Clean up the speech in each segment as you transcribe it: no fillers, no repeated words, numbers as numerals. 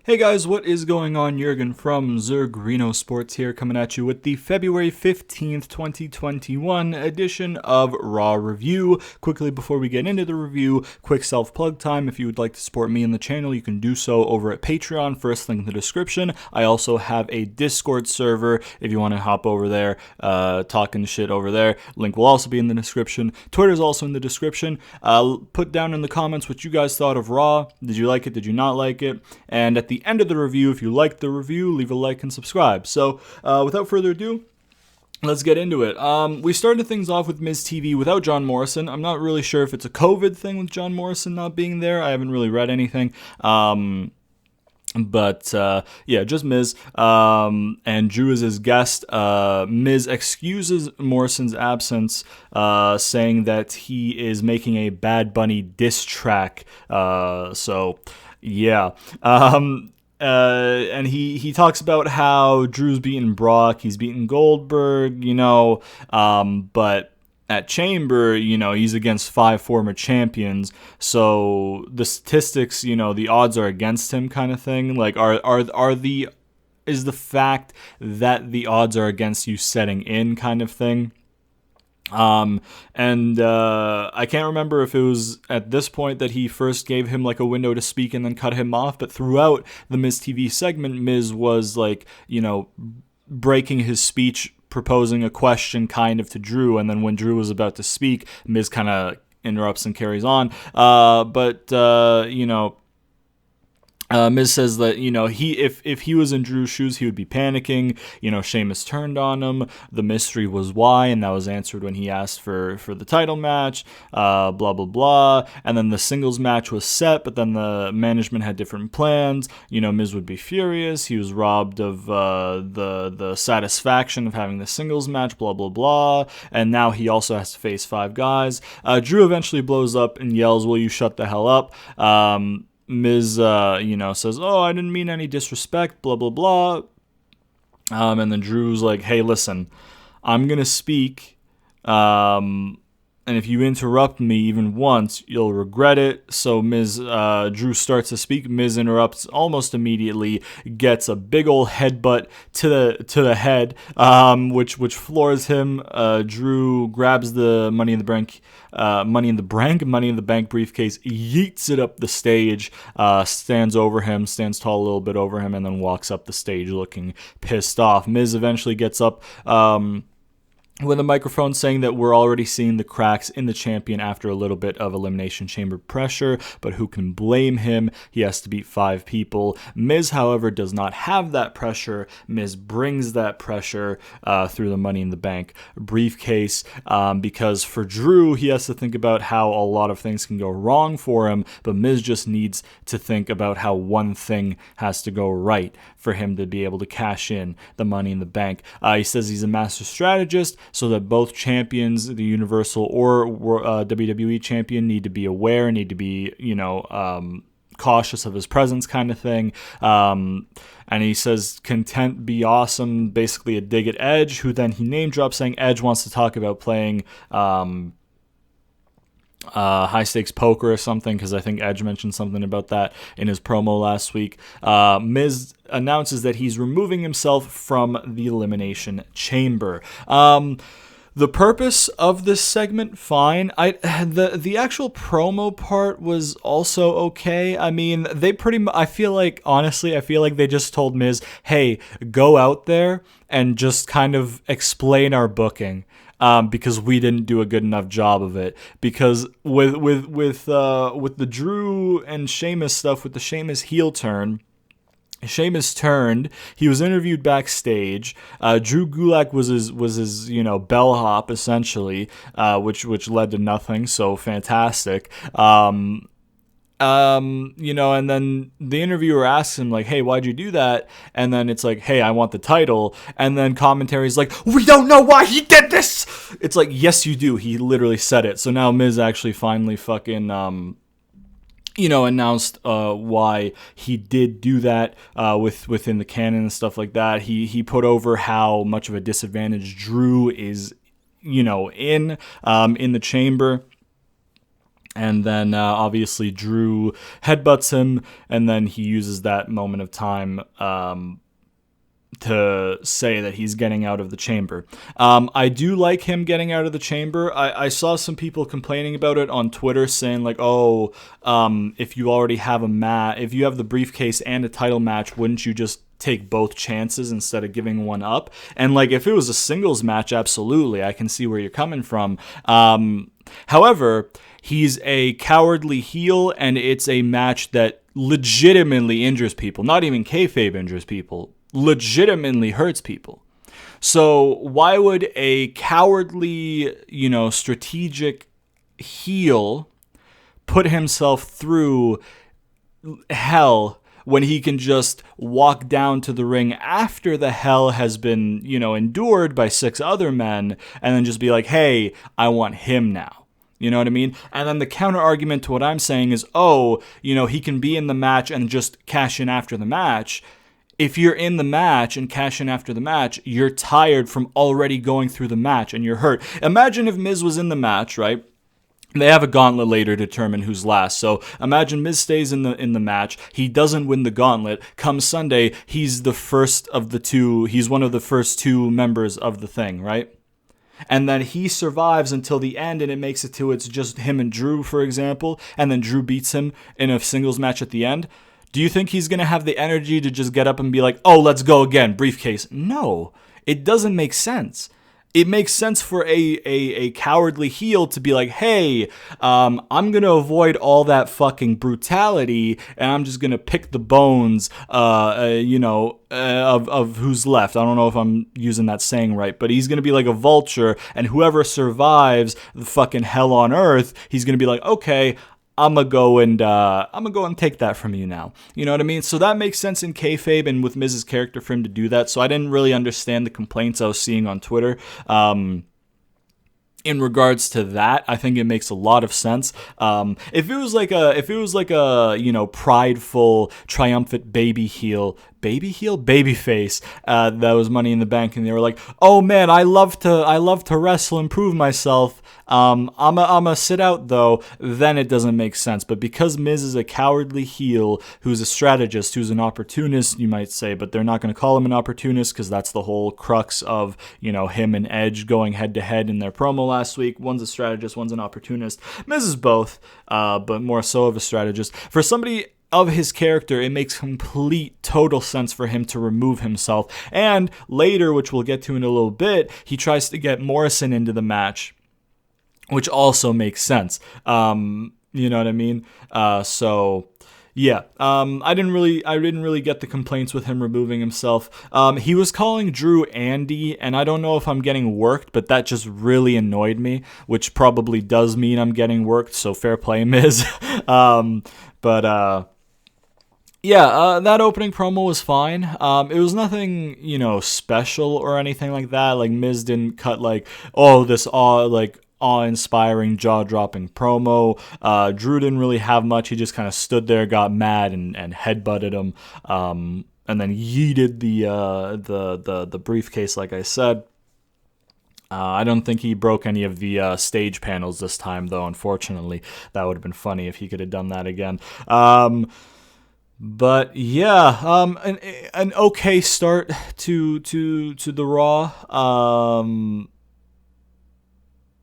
Hey guys, what is going on? Jurgen from ZurGrinoSports here, coming at you with the February 15th, 2021 edition of Raw Review. Quickly before we get into the review, quick self-plug time. If you would like to support me and the channel, you can do so over at Patreon, first link in the description. I also have a Discord server if you want to hop over there, talking shit over there. Link will also be in the description. Twitter is also in the description. Put down in the comments what you guys thought of Raw. Did you like it? Did you not like it? And at the end of the review, if you liked the review, leave a like and subscribe. So, without further ado, let's get into it. We started things off with Miz TV without John Morrison. I'm not really sure if it's a COVID thing with John Morrison not being there. I haven't really read anything. But just Miz, and Drew is his guest. Miz excuses Morrison's absence, saying that he is making a Bad Bunny diss track. And he talks about how Drew's beaten Brock, he's beaten Goldberg, but at Chamber, he's against 5 former champions, so the statistics, the odds are against him, kind of thing. Like, is the fact that the odds are against you setting in, kind of thing. I can't remember if it was at this point that he first gave him like a window to speak and then cut him off, but throughout the Miz TV segment, Miz was like, breaking his speech, proposing a question kind of to Drew, and then when Drew was about to speak, Miz kind of interrupts and carries on. Miz says that, if he was in Drew's shoes, he would be panicking. Sheamus turned on him. The mystery was why, and that was answered when he asked for the title match, blah, blah, blah. And then the singles match was set, but then the management had different plans. Miz would be furious. He was robbed of the satisfaction of having the singles match, blah, blah, blah. And now he also has to face 5 guys. Drew eventually blows up and yells, "Will you shut the hell up?" Miz, says, "Oh, I didn't mean any disrespect, blah, blah, blah." And then Drew's like, "Hey, listen, I'm going to speak, and if you interrupt me even once, you'll regret it." So Drew starts to speak. Miz interrupts almost immediately, gets a big old headbutt to the head, which floors him. Drew grabs the Money in the Bank briefcase, yeets it up the stage, stands tall a little bit over him, and then walks up the stage looking pissed off. Miz eventually gets up, with a microphone, saying that we're already seeing the cracks in the champion after a little bit of Elimination Chamber pressure, but who can blame him? He has to beat 5 people. Miz, however, does not have that pressure. Miz brings that pressure through the Money in the Bank briefcase, because for Drew, he has to think about how a lot of things can go wrong for him, but Miz just needs to think about how one thing has to go right for him to be able to cash in the Money in the Bank. He says he's a master strategist, so that both champions, the Universal or WWE champion, need to be aware, need to be, cautious of his presence, kind of thing. And he says, "Content, be awesome," basically a dig at Edge, who then he name drops, saying Edge wants to talk about playing high stakes poker or something, because I think Edge mentioned something about that in his promo last week. Miz announces that he's removing himself from the Elimination Chamber. The purpose of this segment, fine. The actual promo part was also okay. I mean, I feel like they just told Miz, "Hey, go out there and just kind of explain our booking." Because we didn't do a good enough job of it. Because with the Drew and Sheamus stuff, with the Sheamus heel turn, Sheamus turned. He was interviewed backstage. Drew Gulak was his bellhop essentially, which led to nothing. So fantastic. And then the interviewer asks him, like, "Hey, why'd you do that?" And then it's like, "Hey, I want the title." And then commentary's like, "We don't know why he did this." It's like, yes, you do. He literally said it. So now Miz actually finally fucking, announced why he did do that within the canon and stuff like that. He put over how much of a disadvantage Drew is, in the chamber. And then obviously Drew headbutts him, and then he uses that moment of time to say that he's getting out of the chamber. I do like him getting out of the chamber. I saw some people complaining about it on Twitter, saying like, "Oh, if you already have if you have the briefcase and a title match, wouldn't you just take both chances instead of giving one up?" And like, if it was a singles match, absolutely, I can see where you're coming from. However, he's a cowardly heel, and it's a match that legitimately injures people. Not even kayfabe injures people. Legitimately hurts people. So why would a cowardly, strategic heel put himself through hell when he can just walk down to the ring after the hell has been, endured by 6 other men, and then just be like, hey, I want him now. You know what I mean? And then the counter argument to what I'm saying is, he can be in the match and just cash in after the match. If you're in the match and cash in after the match, you're tired from already going through the match and you're hurt. Imagine if Miz was in the match, right? They have a gauntlet later to determine who's last. So imagine Miz stays in the match. He doesn't win the gauntlet. Come Sunday, he's the first of the two. He's one of the first 2 members of the thing, right? And then he survives until the end, and it makes it to it's just him and Drew, for example, and then Drew beats him in a singles match at the end. Do you think he's going to have the energy to just get up and be like, oh, let's go again, briefcase? No, it doesn't make sense. It makes sense for a cowardly heel to be like, hey, I'm going to avoid all that fucking brutality, and I'm just going to pick the bones, of who's left. I don't know if I'm using that saying right, but he's going to be like a vulture, and whoever survives the fucking hell on earth, he's going to be like, okay, I'm gonna go and take that from you now. You know what I mean? So that makes sense in kayfabe and with Miz's character for him to do that. So I didn't really understand the complaints I was seeing on Twitter. In regards to that, I think it makes a lot of sense. If it was like a prideful, triumphant baby face, that was Money in the Bank, and they were like, oh man, I love to wrestle and prove myself. I'm a sit out though. Then it doesn't make sense. But because Miz is a cowardly heel who's a strategist, who's an opportunist, you might say, but they're not going to call him an opportunist because that's the whole crux of him and Edge going head to head in their promo last week. One's a strategist, one's an opportunist. Miz is both, but more so of a strategist. For somebody of his character, it makes complete, total sense for him to remove himself. And later, which we'll get to in a little bit, he tries to get Morrison into the match, which also makes sense. You know what I mean? So yeah, I didn't really get the complaints with him removing himself. He was calling Drew Andy, and I don't know if I'm getting worked, but that just really annoyed me, which probably does mean I'm getting worked. So fair play, Miz. That opening promo was fine. It was nothing, special or anything like that. Like Miz didn't cut this awe-inspiring, jaw-dropping promo. Drew didn't really have much. He just kind of stood there, got mad, and headbutted him, and then yeeted the briefcase, like I said. I don't think he broke any of the stage panels this time, though, unfortunately. That would have been funny if he could have done that again. But yeah, an okay start to the Raw.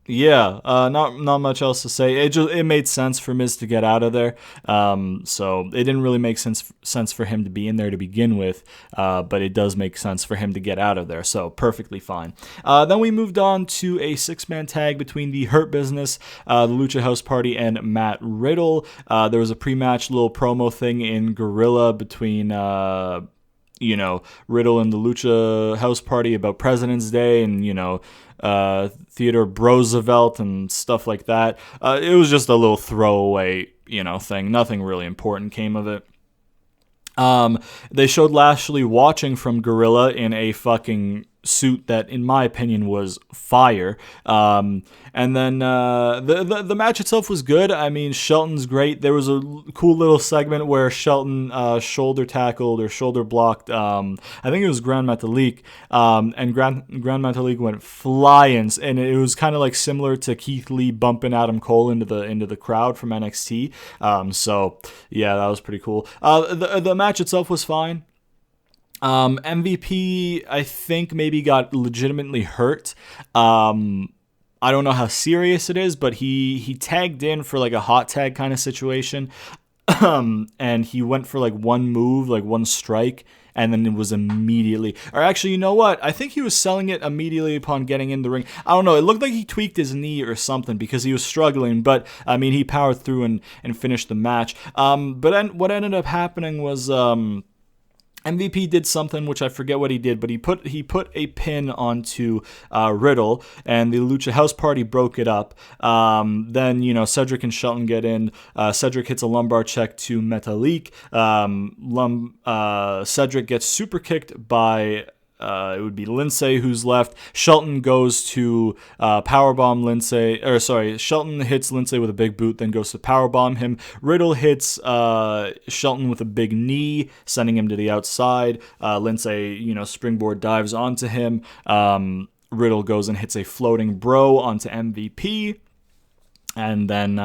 Not much else to say. It made sense for Miz to get out of there. So it didn't really make sense for him to be in there to begin with. But it does make sense for him to get out of there. So perfectly fine. Then we moved on to a 6-man tag between the Hurt Business, the Lucha House Party, and Matt Riddle. There was a pre-match little promo thing in Gorilla between Riddle and the Lucha House Party about President's Day and, Theodore Roosevelt and stuff like that. It was just a little throwaway, thing. Nothing really important came of it. They showed Lashley watching from Gorilla in a fucking suit that, in my opinion, was fire. And then the match itself was good. I mean, Shelton's great. There was a cool little segment where Shelton shoulder tackled or shoulder blocked. I think it was Grand Metalik, and Grand Metalik went flying, and it was kind of like similar to Keith Lee bumping Adam Cole into the crowd from NXT. So yeah, that was pretty cool. The match itself was fine. MVP, I think, maybe got legitimately hurt. I don't know how serious it is, but he tagged in for like a hot tag kind of situation. And he went for like one move, like one strike, and then it was immediately, or actually, you know what? I think he was selling it immediately upon getting in the ring. I don't know. It looked like he tweaked his knee or something because he was struggling, but I mean, he powered through and finished the match. But then what ended up happening was, MVP did something which I forget what he did, but he put a pin onto Riddle, and the Lucha House Party broke it up. Then Cedric and Shelton get in. Cedric hits a lumbar check to Metalik. Cedric gets super kicked by. It would be Lindsay who's left. Shelton goes to powerbomb Lindsay, Shelton hits Lindsay with a big boot, then goes to powerbomb him. Riddle hits Shelton with a big knee, sending him to the outside. Lindsay, springboard dives onto him. Riddle goes and hits a floating bro onto MVP. And then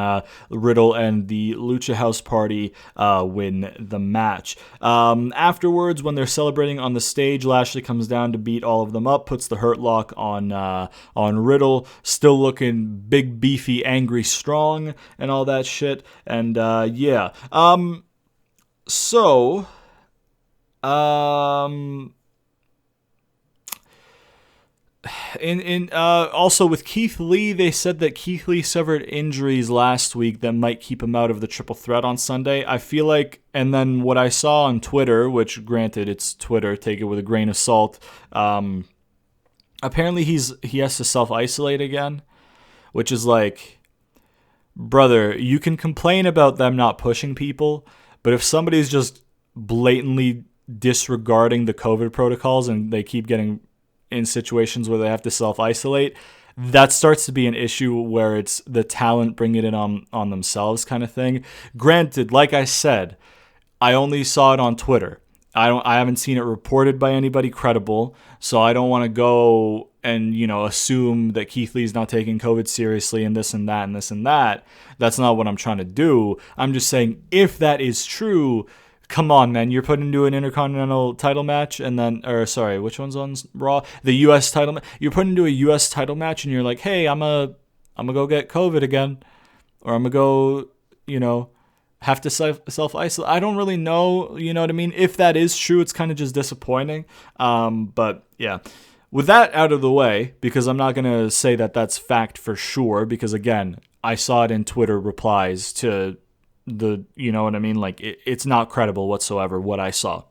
Riddle and the Lucha House Party win the match. Afterwards, when they're celebrating on the stage, Lashley comes down to beat all of them up, puts the Hurt Lock on Riddle, still looking big, beefy, angry, strong, and all that shit. And yeah. Also with Keith Lee, they said that Keith Lee suffered injuries last week that might keep him out of the triple threat on Sunday. I feel like, and then what I saw on Twitter, which granted it's Twitter, take it with a grain of salt. Apparently he has to self-isolate again, which is like, brother, you can complain about them not pushing people, but if somebody's just blatantly disregarding the COVID protocols and they keep getting in situations where they have to self-isolate, that starts to be an issue where it's the talent bringing it on themselves kind of thing. Granted, like I said, I only saw it on Twitter. I haven't seen it reported by anybody credible, so I don't want to go and assume that Keith Lee's not taking COVID seriously and this and that and this and that. That's not what I'm trying to do. I'm just saying, if that is true, come on, man. You're put into an Intercontinental title match and then, which one's on Raw? The U.S. title match. You're put into a U.S. title match and you're like, hey, I'm gonna go get COVID again. Or I'm gonna go, have to self-isolate. I don't really know, you know what I mean? If that is true, it's kind of just disappointing. But yeah. With that out of the way, because I'm not gonna say that that's fact for sure, because again, I saw it in Twitter replies to you know what I mean? Like, it's not credible whatsoever what I saw.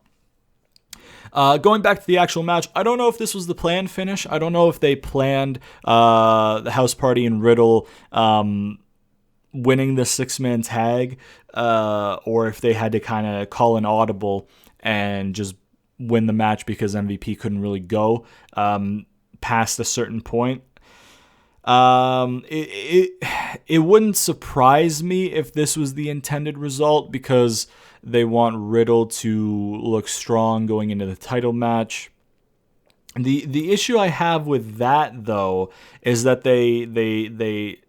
Going back to the actual match, I don't know if this was the planned finish. I don't know if they planned the House Party and Riddle winning the 6-man tag, or if they had to kind of call an audible and just win the match because MVP couldn't really go past a certain point. It wouldn't surprise me if this was the intended result, because they want Riddle to look strong going into the title match. The issue I have with that, though, is that they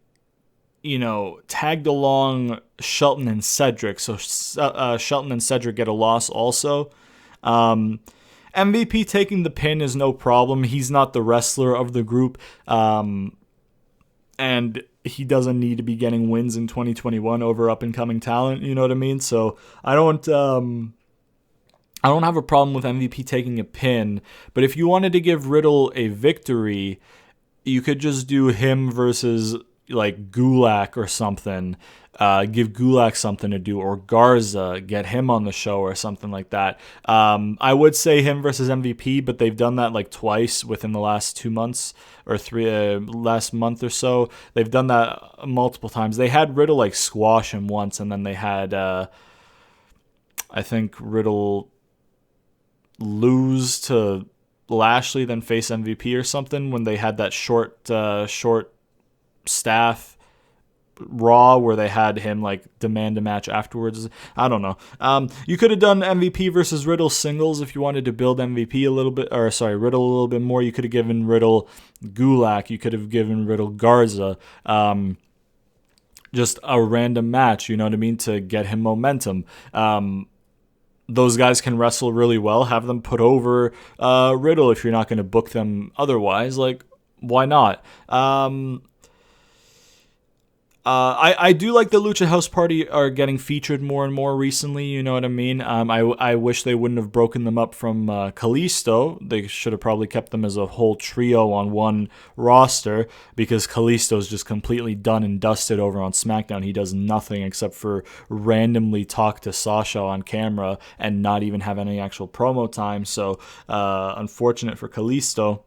tagged along Shelton and Cedric, so Shelton and Cedric get a loss also. MVP taking the pin is no problem. He's not the wrestler of the group. And he doesn't need to be getting wins in 2021 over up-and-coming talent, you know what I mean? So I don't have a problem with MVP taking a pin, but if you wanted to give Riddle a victory, you could just do him versus like Gulak or something. Give Gulak something to do, or Garza, get him on the show or something like that. I would say him versus MVP, but they've done that like twice within the last 2 months or last month or so. They've done that multiple times. They had Riddle like squash him once, and then they had I think Riddle lose to Lashley then face MVP or something when they had that short staff Raw where they had him like demand a match afterwards. I don't know. You could have done MVP versus Riddle singles if you wanted to build MVP a little bit, or sorry, Riddle a little bit more. You could have given Riddle Gulak. You could have given Riddle Garza. Just a random match, you know what I mean, to get him momentum. Those guys can wrestle really well. Have them put over Riddle if you're not going to book them otherwise. Like, why not? I do like the Lucha House Party are getting featured more and more recently, you know what I mean? I wish they wouldn't have broken them up from Kalisto. They should have probably kept them as a whole trio on one roster because Kalisto's just completely done and dusted over on SmackDown. He does nothing except for randomly talk to Sasha on camera and not even have any actual promo time, so unfortunate for Kalisto.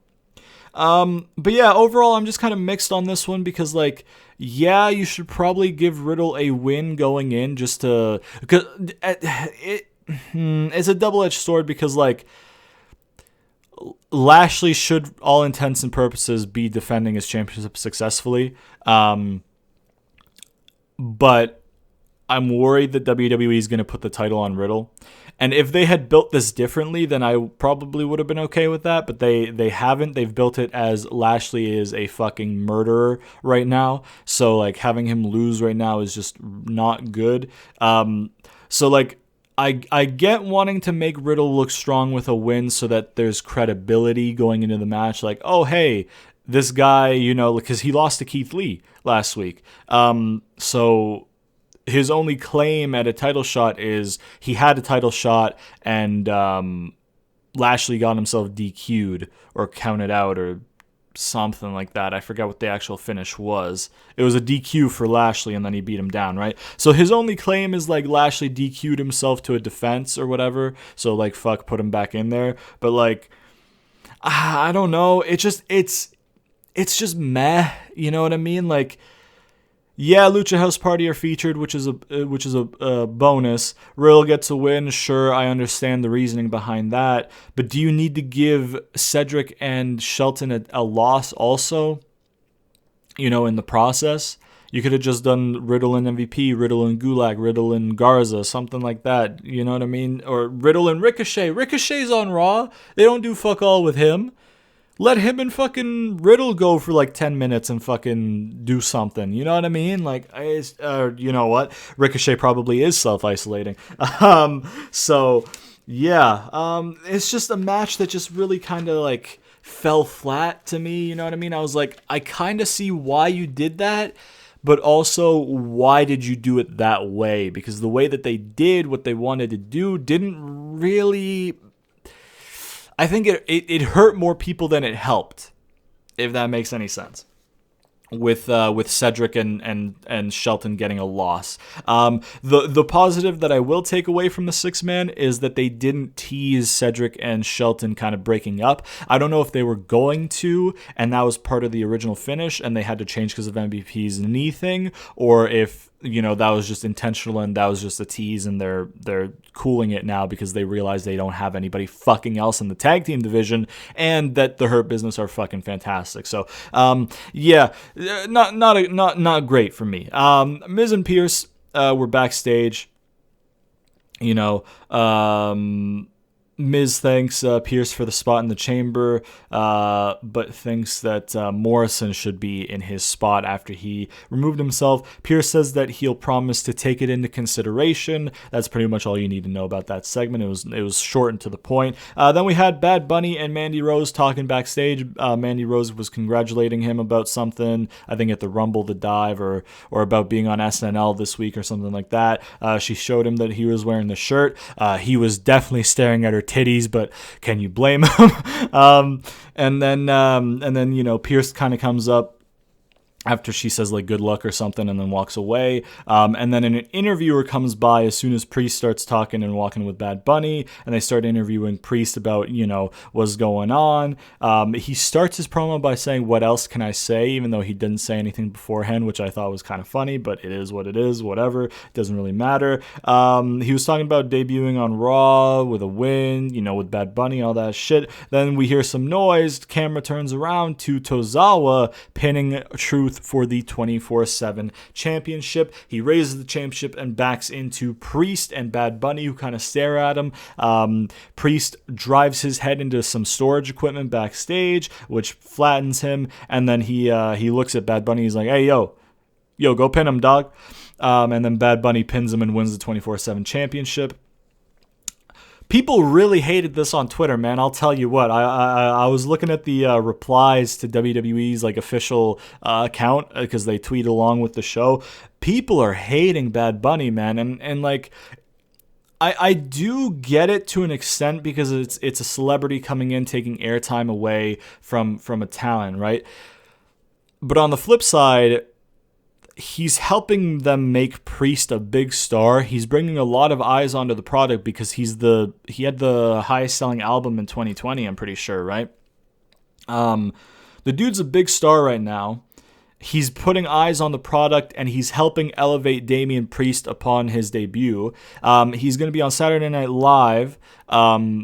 But yeah, overall, I'm just kind of mixed on this one because, like, yeah, you should probably give Riddle a win going in just to, because it's a double-edged sword because, like, Lashley should, all intents and purposes, be defending his championship successfully. But I'm worried that WWE is going to put the title on Riddle. And if they had built this differently, then I probably would have been okay with that. But they haven't. They've built it as Lashley is a fucking murderer right now. So, like, having him lose right now is just not good. So, like, I get wanting to make Riddle look strong with a win so that there's credibility going into the match. Like, oh, hey, this guy, you know, because he lost to Keith Lee last week. So his only claim at a title shot is he had a title shot and Lashley got himself DQ'd or counted out or something like that. I forgot what the actual finish was. It was a DQ for Lashley and then he beat him down, right? So his only claim is like Lashley DQ'd himself to a defense or whatever. So like, fuck, put him back in there. But like, I don't know. It's just meh. You know what I mean? Like, yeah, Lucha House Party are featured, which is a bonus. Riddle gets a win, sure, I understand the reasoning behind that. But do you need to give Cedric and Shelton a loss also? You know, in the process? You could have just done Riddle and MVP, Riddle and Gulak, Riddle and Garza, something like that. You know what I mean? Or Riddle and Ricochet. Ricochet's on Raw. They don't do fuck all with him. Let him and fucking Riddle go for like 10 minutes and fucking do something. You know what I mean? Like, you know what? Ricochet probably is self-isolating. So, yeah. It's just a match that just really kind of like fell flat to me. You know what I mean? I was like, I kind of see why you did that. But also, why did you do it that way? Because the way that they did what they wanted to do didn't really... I think it hurt more people than it helped, if that makes any sense. With Cedric and Shelton getting a loss. The positive that I will take away from the 6-man is that they didn't tease Cedric and Shelton kind of breaking up. I don't know if they were going to, and that was part of the original finish, and they had to change because of MVP's knee thing, or if, you know, that was just intentional and that was just a tease and they're cooling it now because they realize they don't have anybody fucking else in the tag team division and that the Hurt Business are fucking fantastic. So, yeah, not great for me. Miz and Pierce were backstage. You know, Miz thanks Pierce for the spot in the chamber, but thinks that Morrison should be in his spot after he removed himself. Pierce says that he'll promise to take it into consideration. That's pretty much all you need to know about that segment. It was short and to the point. Then we had Bad Bunny and Mandy Rose talking backstage. Mandy Rose was congratulating him about something, I think at the Rumble, the Dive, or about being on SNL this week or something like that. She showed him that he was wearing the shirt. He was definitely staring at her titties, but can you blame him? And then you know, Pierce kind of comes up after she says like good luck or something and then walks away. And then an interviewer comes by as soon as Priest starts talking and walking with Bad Bunny, and they start interviewing Priest about, what's going on. He starts his promo by saying, "What else can I say?" Even though he didn't say anything beforehand, which I thought was kind of funny, but it is what it is, whatever. It doesn't really matter. He was talking about debuting on Raw with a win, with Bad Bunny, all that shit. Then we hear some noise. Camera turns around to Tozawa pinning Truth for the 24/7 championship. He raises the championship and backs into Priest and Bad Bunny, who kind of stare at him. Priest drives his head into some storage equipment backstage, which flattens him, and then he looks at Bad Bunny. He's like, "Hey, yo, go pin him, dog." And then Bad Bunny pins him and wins the 24/7 championship. People really hated this on Twitter, man. I'll tell you what. I was looking at the replies to WWE's official account because they tweet along with the show. People are hating Bad Bunny, man, and I do get it to an extent because it's a celebrity coming in, taking airtime away from a talent, right? But on the flip side, he's helping them make Priest a big star. He's bringing a lot of eyes onto the product because he had the highest selling album in 2020, I'm pretty sure, right? The dude's a big star right now. He's putting eyes on the product, and he's helping elevate Damian Priest upon his debut. He's going to be on Saturday Night Live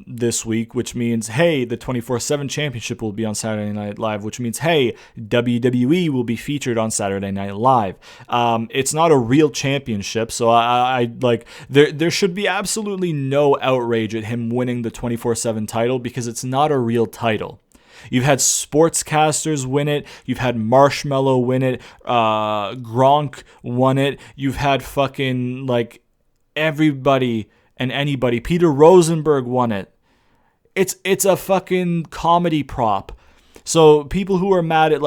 this week, which means, hey, the 24/7 championship will be on Saturday Night Live, which means, hey, WWE will be featured on Saturday Night Live. It's not a real championship, so there should be absolutely no outrage at him winning the 24/7 title because it's not a real title. You've had sportscasters win it. You've had Marshmello win it. Gronk won it. You've had fucking everybody and anybody. Peter Rosenberg won it. It's a fucking comedy prop. So people who are mad at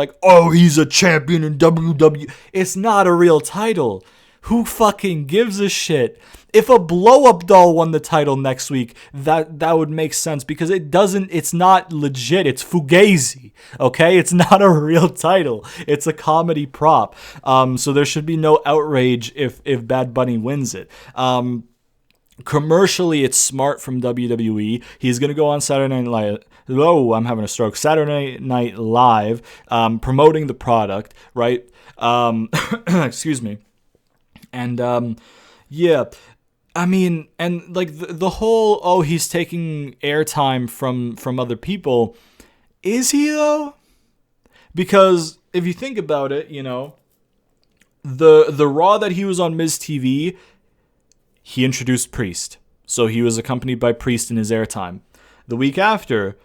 he's a champion in WWE. It's not a real title. Who fucking gives a shit? If a blow-up doll won the title next week, that would make sense because it's not legit. It's Fugazi, okay? It's not a real title. It's a comedy prop. So there should be no outrage if Bad Bunny wins it. Commercially, it's smart from WWE. He's going to go on Saturday Night Live. Oh, I'm having a stroke. Saturday Night Live, promoting the product, right? Excuse me. And, yeah, I mean, and the whole, he's taking airtime from other people. Is he though? Because if you think about it, the Raw that he was on Miz TV, he introduced Priest. So he was accompanied by Priest in his airtime. The week after,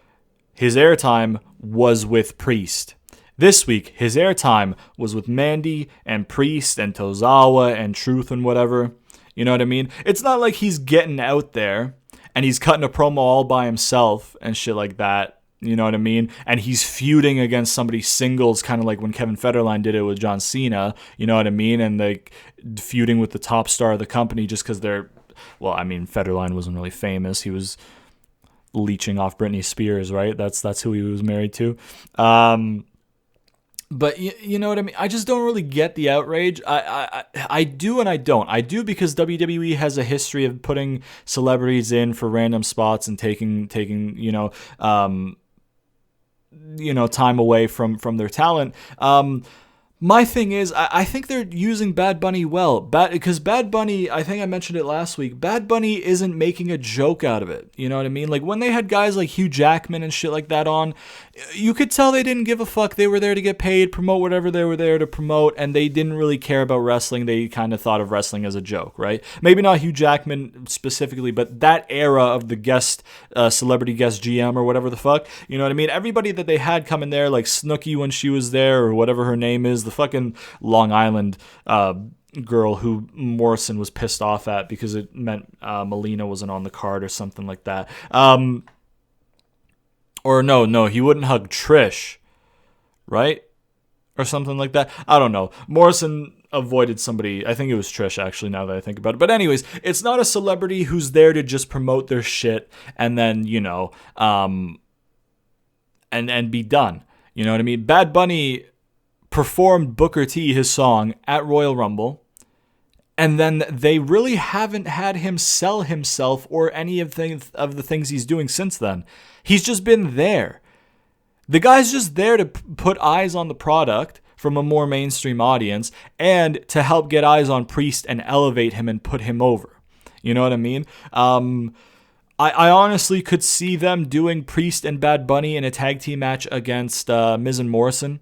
his airtime was with Priest. This week, his airtime was with Mandy and Priest and Tozawa and Truth and whatever. You know what I mean? It's not like he's getting out there and he's cutting a promo all by himself and shit like that. You know what I mean? And he's feuding against somebody singles, kind of like when Kevin Federline did it with John Cena. You know what I mean? And feuding with the top star of the company just because Federline wasn't really famous. He was leeching off Britney Spears, right? That's who he was married to. But you know what I mean? I just don't really get the outrage. I do and I don't. I do because WWE has a history of putting celebrities in for random spots and taking time away from their talent. My thing is, I think they're using Bad Bunny well. Because Bad Bunny, I think I mentioned it last week, Bad Bunny isn't making a joke out of it. You know what I mean? When they had guys like Hugh Jackman and shit like that on, you could tell they didn't give a fuck. They were there to get paid, promote whatever they were there to promote, and they didn't really care about wrestling. They kind of thought of wrestling as a joke, right? Maybe not Hugh Jackman specifically, but that era of the guest, celebrity guest GM or whatever the fuck. You know what I mean? Everybody that they had come in there, like Snooki when she was there or whatever her name is, the fucking Long Island girl who Morrison was pissed off at because it meant Melina wasn't on the card or something like that. Or no, he wouldn't hug Trish, right? Or something like that. I don't know. Morrison avoided somebody. I think it was Trish, actually, now that I think about it. But anyways, it's not a celebrity who's there to just promote their shit and then, and be done. You know what I mean? Bad Bunny performed Booker T his song at Royal Rumble, and then they really haven't had him sell himself or any of the things he's doing since then. He's just been there. The guy's just there to put eyes on the product from a more mainstream audience and to help get eyes on Priest and elevate him and put him over. You know what I mean? I honestly could see them doing Priest and Bad Bunny in a tag team match against Miz and Morrison.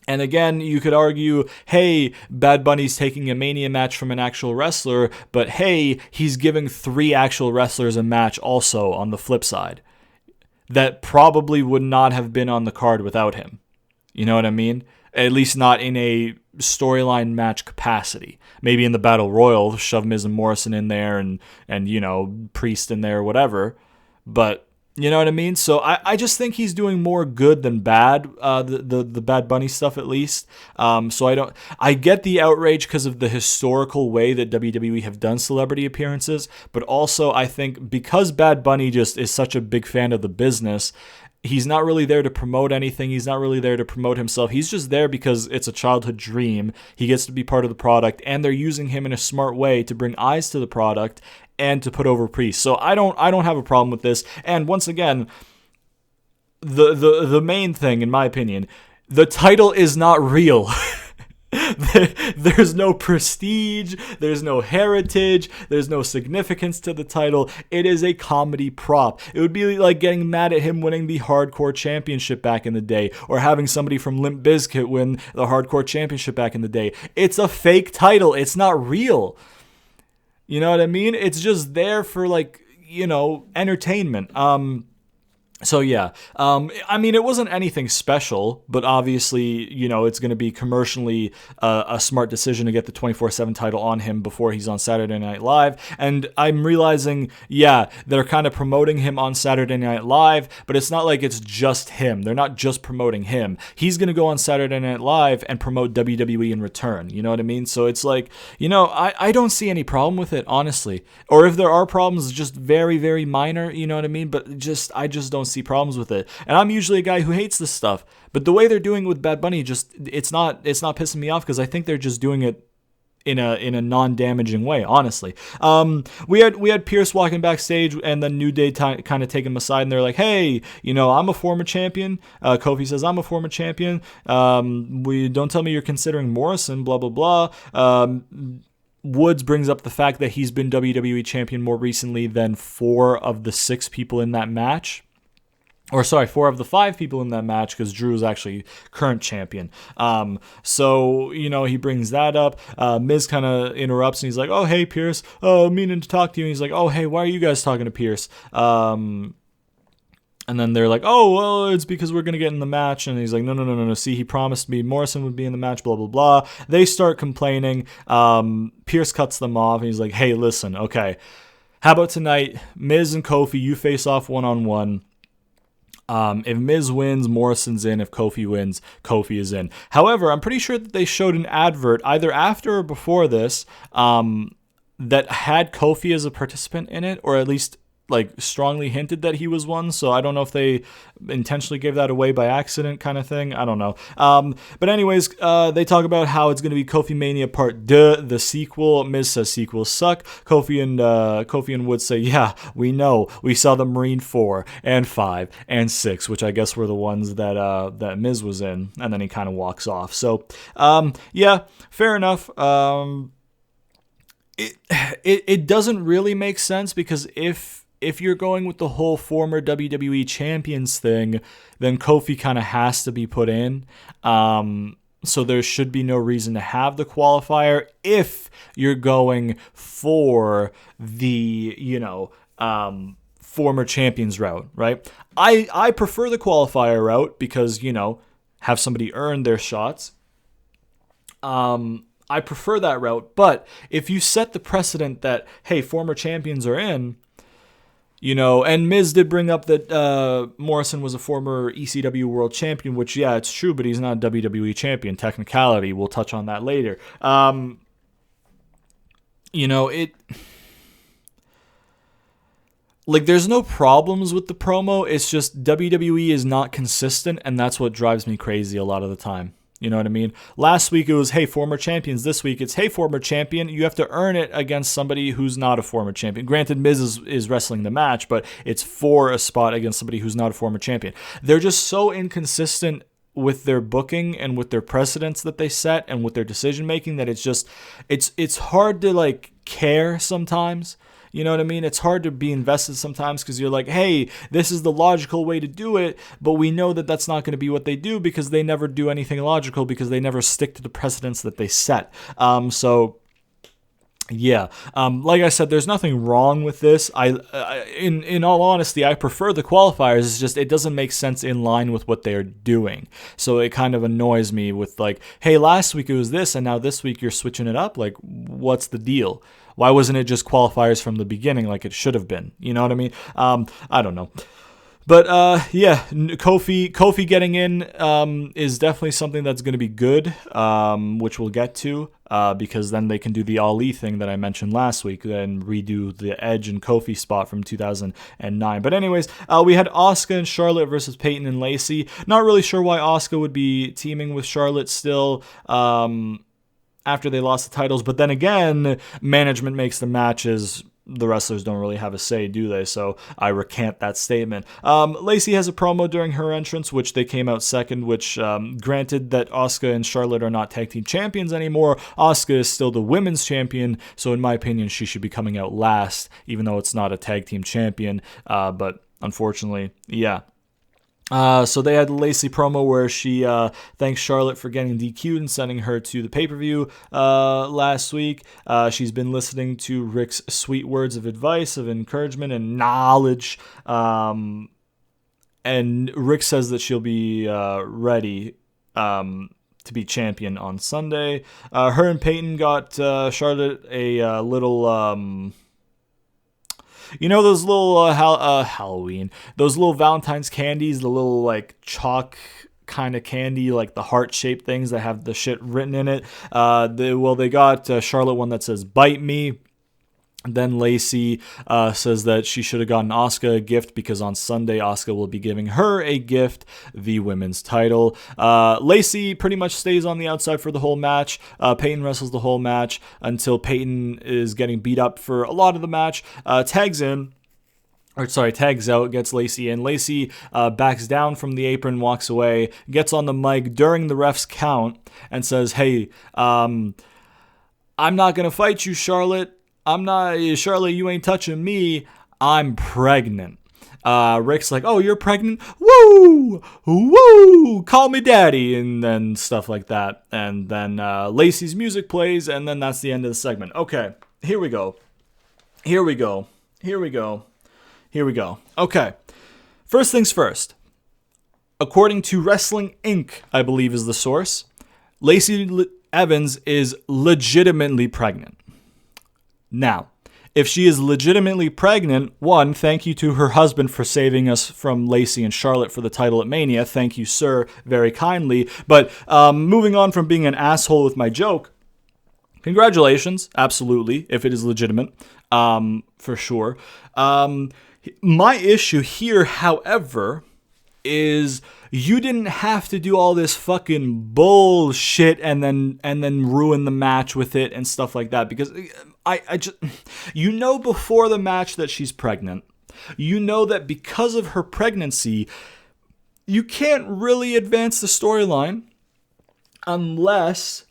And again, you could argue, hey, Bad Bunny's taking a Mania match from an actual wrestler, but hey, he's giving 3 actual wrestlers a match also on the flip side that probably would not have been on the card without him. You know what I mean? At least not in a storyline match capacity. Maybe in the Battle Royal, shove Miz and Morrison in there and you know, Priest in there or whatever. But you know what I mean? So I just think he's doing more good than bad, the Bad Bunny stuff at least. So I get the outrage because of the historical way that WWE have done celebrity appearances, but also I think because Bad Bunny just is such a big fan of the business, he's not really there to promote anything. He's not really there to promote himself. He's just there because it's a childhood dream. He gets to be part of the product, and they're using him in a smart way to bring eyes to the product and to put over Priest. So I don't have a problem with this. And once again, the main thing, in my opinion, the title is not real. There's no prestige, there's no heritage, there's no significance to the title. It is a comedy prop. It would be like getting mad at him winning the Hardcore Championship back in the day, or having somebody from Limp Bizkit win the Hardcore Championship back in the day. It's a fake title. It's not real. You know what I mean? It's just there for, like, you know, entertainment. So yeah, I mean, it wasn't anything special, but obviously, you know, it's going to be commercially a smart decision to get the 24/7 title on him before he's on Saturday Night Live. And I'm realizing, yeah, they're kind of promoting him on Saturday Night Live, but it's not like it's just him. They're not just promoting him. He's going to go on Saturday Night Live and promote WWE in return. You know what I mean? So it's like, you know, I don't see any problem with it, honestly. Or if there are problems, just very, very minor, you know what I mean? But I just don't see problems with it. And I'm usually a guy who hates this stuff, but the way they're doing it with Bad Bunny, just it's not pissing me off, because I think they're just doing it in a non-damaging way, honestly. We had Pierce walking backstage, and then New Day kind of take him aside, and they're like, hey, you know, I'm a former champion. Kofi says, I'm a former champion. Don't tell me you're considering Morrison, blah, blah, blah. Woods brings up the fact that he's been WWE champion more recently than 4 of the 6 people in that match. Or sorry, 4 of the 5 people in that match, because Drew is actually current champion. So, you know, he brings that up. Miz kind of interrupts, and he's like, oh, hey, Pierce, meaning to talk to you. And he's like, oh, hey, why are you guys talking to Pierce? And then they're like, oh, well, it's because we're going to get in the match. And he's like, no. See, he promised me Morrison would be in the match, blah, blah, blah. They start complaining. Pierce cuts them off, and he's like, hey, listen, okay, how about tonight, Miz and Kofi, you face off one-on-one. If Miz wins, Morrison's in. If Kofi wins, Kofi is in. However, I'm pretty sure that they showed an advert either after or before this that had Kofi as a participant in it, or at least like strongly hinted that he was one. So I don't know if they intentionally gave that away by accident, kind of thing. I don't know. But anyways, they talk about how it's going to be Kofi Mania Part 2, the sequel. Miz says sequels suck. Kofi and Woods say, yeah, we know. We saw the Marine 4 and 5 and 6, which I guess were the ones that Miz was in. And then he kind of walks off. So yeah, fair enough. It doesn't really make sense, because if you're going with the whole former WWE champions thing, then Kofi kind of has to be put in. So there should be no reason to have the qualifier if you're going for the, you know, former champions route, right? I prefer the qualifier route because, you know, have somebody earn their shots. I prefer that route. But if you set the precedent that, hey, former champions are in, you know, and Miz did bring up that Morrison was a former ECW world champion, which, yeah, it's true, but he's not a WWE champion. Technicality, we'll touch on that later. You know, like, there's no problems with the promo. It's just WWE is not consistent, and that's what drives me crazy a lot of the time. You know what I mean? Last week it was, hey, former champions. This week it's, hey, former champion. You have to earn it against somebody who's not a former champion. Granted, Miz is wrestling the match, but it's for a spot against somebody who's not a former champion. They're just so inconsistent with their booking and with their precedents that they set and with their decision making that it's hard to like care sometimes. You know what I mean? It's hard to be invested sometimes because you're like, hey, this is the logical way to do it, but we know that that's not going to be what they do because they never do anything logical because they never stick to the precedents that they set. Yeah, like I said, there's nothing wrong with this. In all honesty, I prefer the qualifiers. It's just it doesn't make sense in line with what they're doing. So it kind of annoys me with like, hey, last week it was this, and now this week you're switching it up. Like, what's the deal? Why wasn't it just qualifiers from the beginning like it should have been? You know what I mean? I don't know. But yeah, Kofi getting in is definitely something that's going to be good, which we'll get to, because then they can do the Ali thing that I mentioned last week, then redo the Edge and Kofi spot from 2009. But anyways, we had Asuka and Charlotte versus Peyton and Lacy. Not really sure why Asuka would be teaming with Charlotte still. After they lost the titles, but then again, management makes the matches. The wrestlers don't really have a say, do they? So I recant that statement. Lacy has a promo during her entrance, which they came out second, which granted that Asuka and Charlotte are not tag team champions anymore. Asuka is still the women's champion, so in my opinion, she should be coming out last, even though it's not a tag team champion. But unfortunately, yeah. So they had the Lacy promo where she thanks Charlotte for getting DQ'd and sending her to the pay-per-view last week. She's been listening to Rick's sweet words of advice, of encouragement, and knowledge. And Rick says that she'll be ready to be champion on Sunday. Her and Peyton got Charlotte a little... You know those little Halloween, those little Valentine's candies, the little like chalk kind of candy, like the heart-shaped things that have the shit written in it. They got Charlotte one that says "Bite Me." Then Lacy says that she should have gotten Asuka a gift because on Sunday Asuka will be giving her a gift, the women's title. Lacy pretty much stays on the outside for the whole match. Peyton wrestles the whole match until Peyton is getting beat up for a lot of the match. Tags out, gets Lacy in. Lacy backs down from the apron, walks away, gets on the mic during the ref's count and says, hey, I'm not going to fight you, Charlotte. Charlotte, you ain't touching me. I'm pregnant. Rick's like, oh, you're pregnant? Woo! Woo! Call me daddy. And then stuff like that. And then Lacy's music plays, and then that's the end of the segment. Okay, here we go. Okay, first things first. According to Wrestling Inc., I believe is the source, Lacey Evans is legitimately pregnant. Now, if she is legitimately pregnant, one, thank you to her husband for saving us from Lacy and Charlotte for the title at Mania. Thank you, sir, very kindly. But moving on from being an asshole with my joke, congratulations, absolutely, if it is legitimate, for sure. My issue here, however, is you didn't have to do all this fucking bullshit and then ruin the match with it and stuff like that, because I just, you know, before the match that she's pregnant. You know that because of her pregnancy, you can't really advance the storyline unless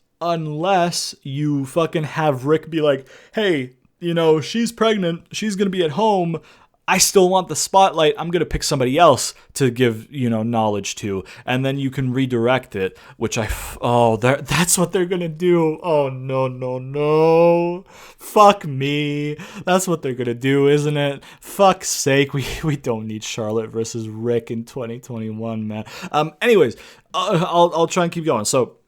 you fucking have Rick be like, hey, you know, she's pregnant, she's going to be at home, I still want the spotlight, I'm going to pick somebody else to give, you know, knowledge to, and then you can redirect it, which that's what they're going to do. Oh, no. Fuck me. That's what they're going to do, isn't it? Fuck's sake, we don't need Charlotte versus Rick in 2021, man. Anyways, I'll try and keep going. So,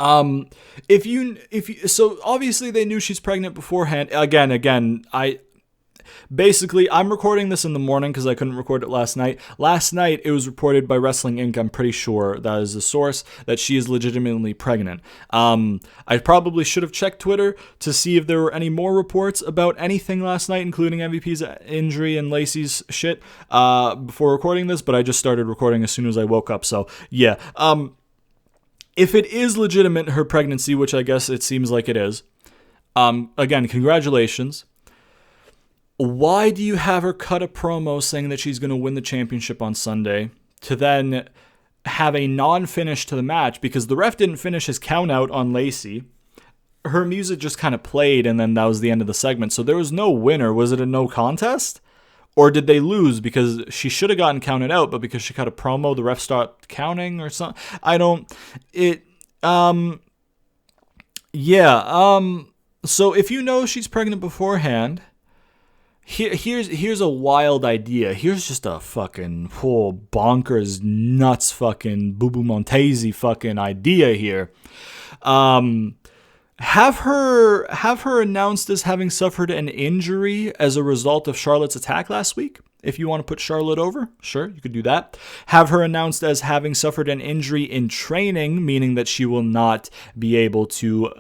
so obviously they knew she's pregnant beforehand. Again, I'm recording this in the morning because I couldn't record it last night. Last night, it was reported by Wrestling Inc., I'm pretty sure that is the source, that she is legitimately pregnant. I probably should have checked Twitter to see if there were any more reports about anything last night, including MVP's injury and Lacey's shit, before recording this, but I just started recording as soon as I woke up, so yeah. if it is legitimate, her pregnancy, which I guess it seems like it is, again, congratulations. Why do you have her cut a promo saying that she's going to win the championship on Sunday to then have a non-finish to the match? Because the ref didn't finish his count out on Lacy. Her music just kind of played, and then that was the end of the segment. So there was no winner. Was it a no contest? Or did they lose because she should have gotten counted out, but because she cut a promo, the ref stopped counting or something? So if you know she's pregnant beforehand, here's a wild idea. Here's just a fucking bonkers, nuts, fucking boo-boo Montesi fucking idea here. Have her announced as having suffered an injury as a result of Charlotte's attack last week. If you want to put Charlotte over, sure, you could do that. Have her announced as having suffered an injury in training, meaning that she will not be able to,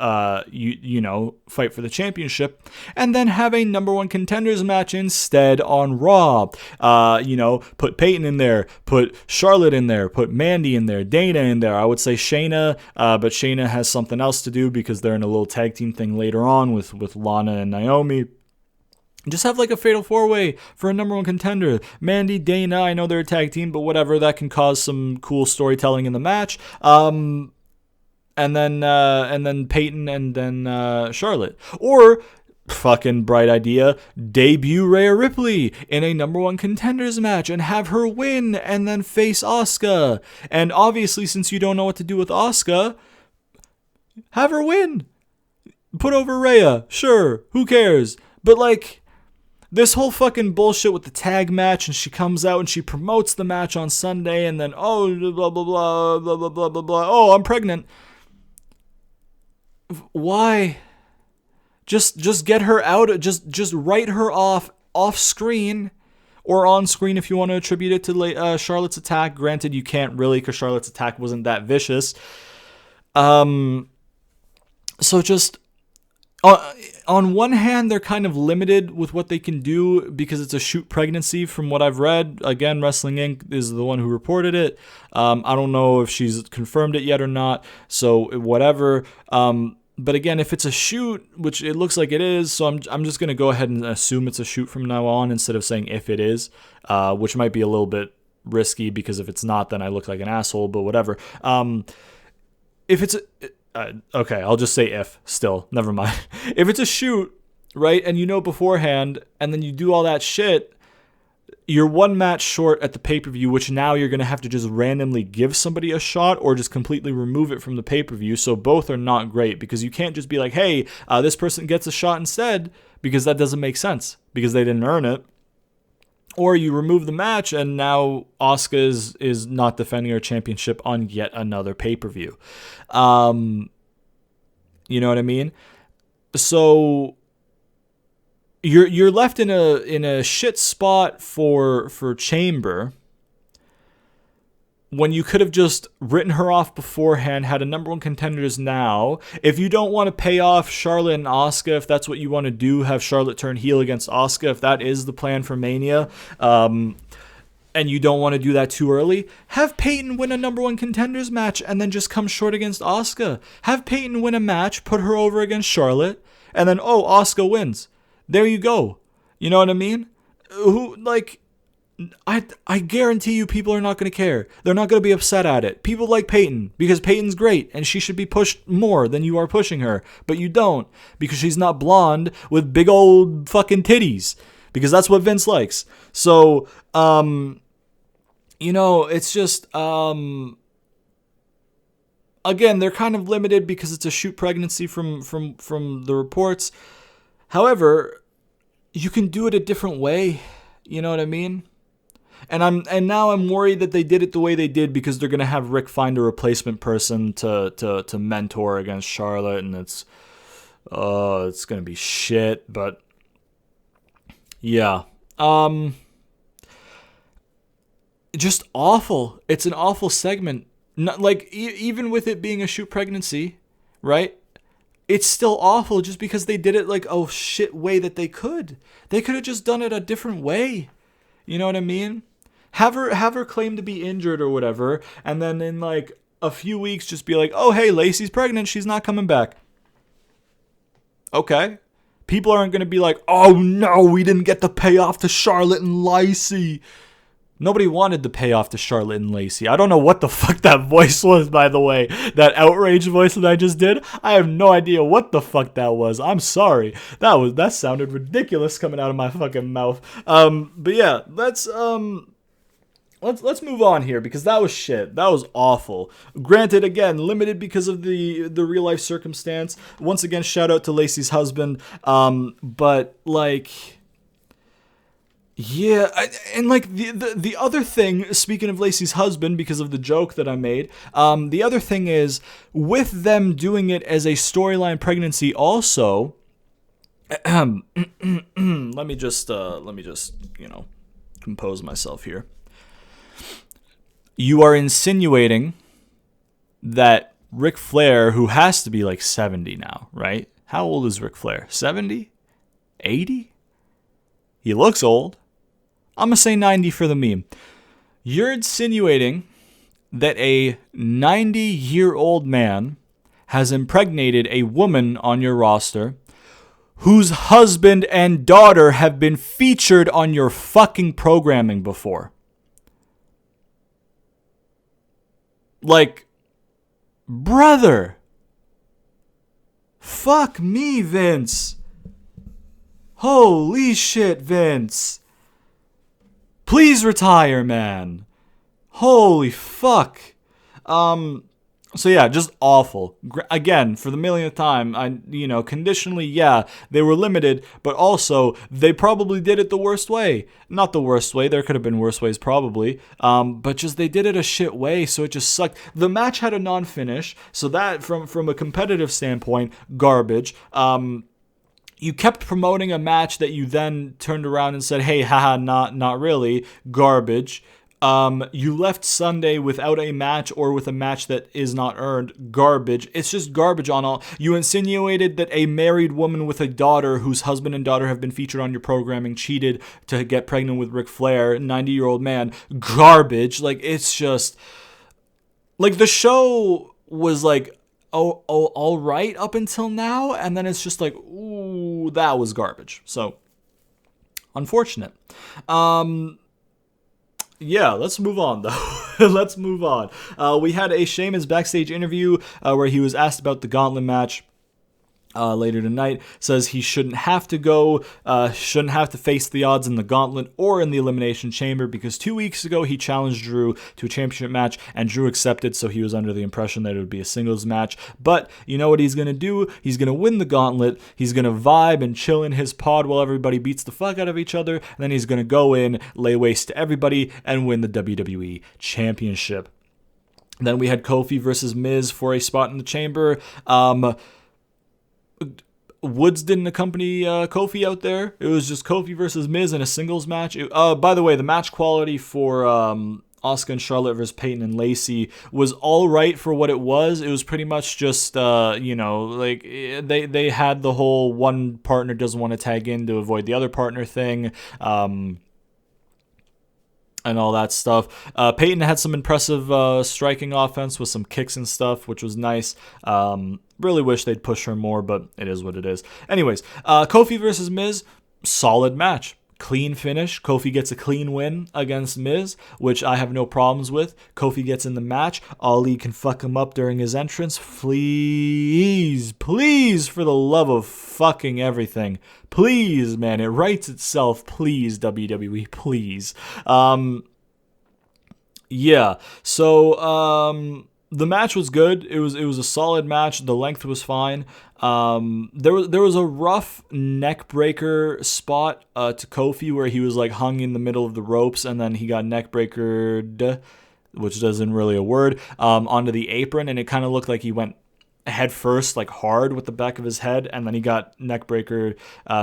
fight for the championship. And then have a number one contenders match instead on Raw. Put Peyton in there, put Charlotte in there, put Mandy in there, Dana in there. I would say Shayna, but Shayna has something else to do because they're in a little tag team thing later on with Lana and Naomi. Just have like a fatal four-way for a number one contender. Mandy, Dana, I know they're a tag team, but whatever, that can cause some cool storytelling in the match. And then Peyton and then Charlotte. Or, fucking bright idea, debut Rhea Ripley in a number one contenders match and have her win and then face Asuka. And obviously, since you don't know what to do with Asuka, have her win. Put over Rhea. Sure, who cares? But like, this whole fucking bullshit with the tag match, and she comes out and she promotes the match on Sunday, and then, oh, blah, blah, blah, blah, blah, blah, blah, blah, oh, I'm pregnant. Why? Just get her out, just write her off screen, or on screen if you want to attribute it to Charlotte's attack. Granted, you can't really, because Charlotte's attack wasn't that vicious. So just... on one hand, they're kind of limited with what they can do because it's a shoot pregnancy from what I've read. Again, Wrestling Inc. is the one who reported it. I don't know if she's confirmed it yet or not, so whatever. But again, if it's a shoot, which it looks like it is, so I'm just going to go ahead and assume it's a shoot from now on instead of saying if it is, which might be a little bit risky because if it's not, then I look like an asshole, but whatever. If it's... okay, I'll just say if, still, never mind. If it's a shoot, right, and you know beforehand, and then you do all that shit, you're one match short at the pay-per-view, which now you're going to have to just randomly give somebody a shot or just completely remove it from the pay-per-view, so both are not great, because you can't just be like, hey, this person gets a shot instead, because that doesn't make sense, because they didn't earn it. Or you remove the match, and now Asuka is not defending her championship on yet another pay-per-view. You know what I mean? So you're left in a shit spot for Chamber when you could have just written her off beforehand, had a number one contenders now. If you don't want to pay off Charlotte and Asuka, if that's what you want to do, have Charlotte turn heel against Asuka, if that is the plan for Mania, and you don't want to do that too early, have Peyton win a number one contenders match and then just come short against Asuka. Have Peyton win a match, put her over against Charlotte, and then, oh, Asuka wins. There you go. You know what I mean? I guarantee you people are not going to care. They're not going to be upset at it. People like Peyton because Peyton's great and she should be pushed more than you are pushing her. But you don't because she's not blonde with big old fucking titties because that's what Vince likes. So, it's just, again, they're kind of limited because it's a shoot pregnancy from the reports. However, you can do it a different way. You know what I mean? And now I'm worried that they did it the way they did because they're gonna have Rick find a replacement person to mentor against Charlotte, and it's gonna be shit. But yeah, just awful. It's an awful segment. Not like even with it being a shoot pregnancy, right? It's still awful just because they did it like a shit way that they could. They could have just done it a different way. You know what I mean? Have her claim to be injured or whatever, and then in like a few weeks just be like, oh, hey, Lacy's pregnant. She's not coming back. Okay. People aren't going to be like, oh, no, we didn't get the payoff to Charlotte and Lacy. Nobody wanted the payoff to Charlotte and Lacy. I don't know what the fuck that voice was, by the way. That outraged voice that I just did. I have no idea what the fuck that was. I'm sorry. That sounded ridiculous coming out of my fucking mouth. But yeah, let's move on here because that was shit. That was awful. Granted, again, limited because of the real life circumstance. Once again, shout out to Lacy's husband. But like, yeah, and like the other thing, speaking of Lacy's husband, because of the joke that I made, the other thing is with them doing it as a storyline pregnancy. Also, let me just compose myself here. You are insinuating that Ric Flair, who has to be like 70 now, right? How old is Ric Flair? 70? 80? He looks old. I'm going to say 90 for the meme. You're insinuating that a 90-year-old man has impregnated a woman on your roster whose husband and daughter have been featured on your fucking programming before. Like, brother. Fuck me, Vince. Holy shit, Vince. Please retire, man. Holy fuck. So yeah, just awful. Again, for the millionth time, conditionally, yeah, they were limited, but also they probably did it the worst way. Not the worst way. There could have been worse ways probably. But just they did it a shit way, so it just sucked. The match had a non-finish, so that from a competitive standpoint, garbage. You kept promoting a match that you then turned around and said, "Hey, haha, not really." Garbage. You left Sunday without a match or with a match that is not earned. Garbage. It's just garbage on all. You insinuated that a married woman with a daughter whose husband and daughter have been featured on your programming cheated to get pregnant with Ric Flair, 90-year-old man. Garbage. Like, it's just... Like, the show was like, oh, all right up until now, and then it's just like, ooh, that was garbage. So, unfortunate. Yeah, let's move on, though. Let's move on. We had a Sheamus backstage interview where he was asked about the Gauntlet match. Later tonight, says he shouldn't have to face the odds in the Gauntlet or in the Elimination Chamber because 2 weeks ago he challenged Drew to a championship match and Drew accepted, so he was under the impression that it would be a singles match. But you know what he's going to do? He's going to win the Gauntlet, he's going to vibe and chill in his pod while everybody beats the fuck out of each other, and then he's going to go in, lay waste to everybody, and win the WWE Championship. Then we had Kofi versus Miz for a spot in the Chamber. Woods didn't accompany Kofi out there. It was just Kofi versus Miz in a singles match. By the way, the match quality for Asuka and Charlotte versus Peyton and Lacy was all right for what it was. It was pretty much just, like they had the whole one partner doesn't want to tag in to avoid the other partner thing. And all that stuff. Peyton had some impressive striking offense with some kicks and stuff, which was nice. Really wish they'd push her more, but it is what it is. Anyways, Kofi versus Miz, solid match. Clean finish. Kofi gets a clean win against Miz, which I have no problems with. Kofi gets in the match. Ali can fuck him up during his entrance. Please, for the love of fucking everything. Please, man, it writes itself. Please, WWE, please. Yeah, so, the match was good. It was a solid match. The length was fine. There was a rough neck breaker spot to Kofi where he was like hung in the middle of the ropes and then he got neck breakered, which isn't really a word, onto the apron, and it kind of looked like he went head first, like hard with the back of his head, and then he got neck breaker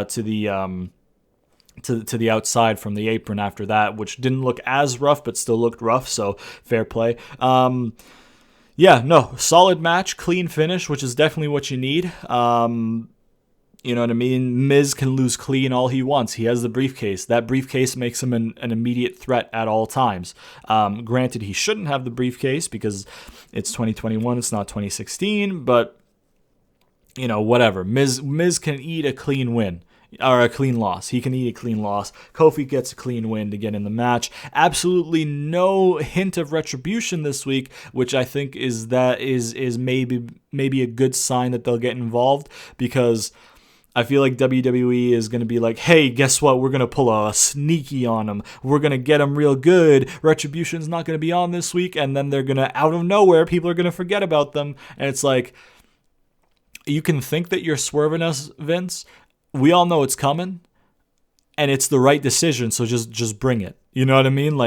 to the outside from the apron after that, which didn't look as rough but still looked rough. So fair play. Yeah, no, solid match, clean finish, which is definitely what you need. You know what I mean? Miz can lose clean all he wants. He has the briefcase. That briefcase makes him an immediate threat at all times. Granted, he shouldn't have the briefcase because it's 2021. It's not 2016. But, whatever. Miz can eat a clean win. Or a clean loss. He can eat a clean loss. Kofi gets a clean win to get in the match. Absolutely no hint of retribution this week, which I think is maybe a good sign that they'll get involved, because I feel like WWE is going to be like, hey, guess what? We're going to pull a sneaky on them. We're going to get them real good. Retribution's not going to be on this week. And then they're going to, out of nowhere, people are going to forget about them. And it's like, you can think that you're swerving us, Vince. We all know it's coming. And it's the right decision. So just bring it. You know what I mean?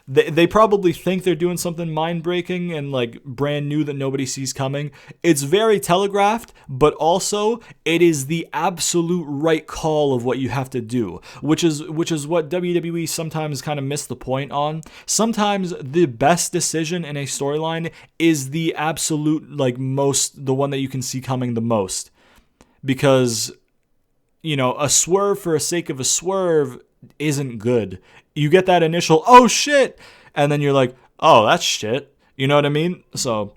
They probably think they're doing something mind-breaking and brand new that nobody sees coming. It's very telegraphed, but also it is the absolute right call of what you have to do, which is what WWE sometimes kind of miss the point on. Sometimes the best decision in a storyline is the absolute the one that you can see coming the most, because a swerve for the sake of a swerve isn't good. You get that initial, oh shit, and then you're like, oh, that's shit. You know what I mean? So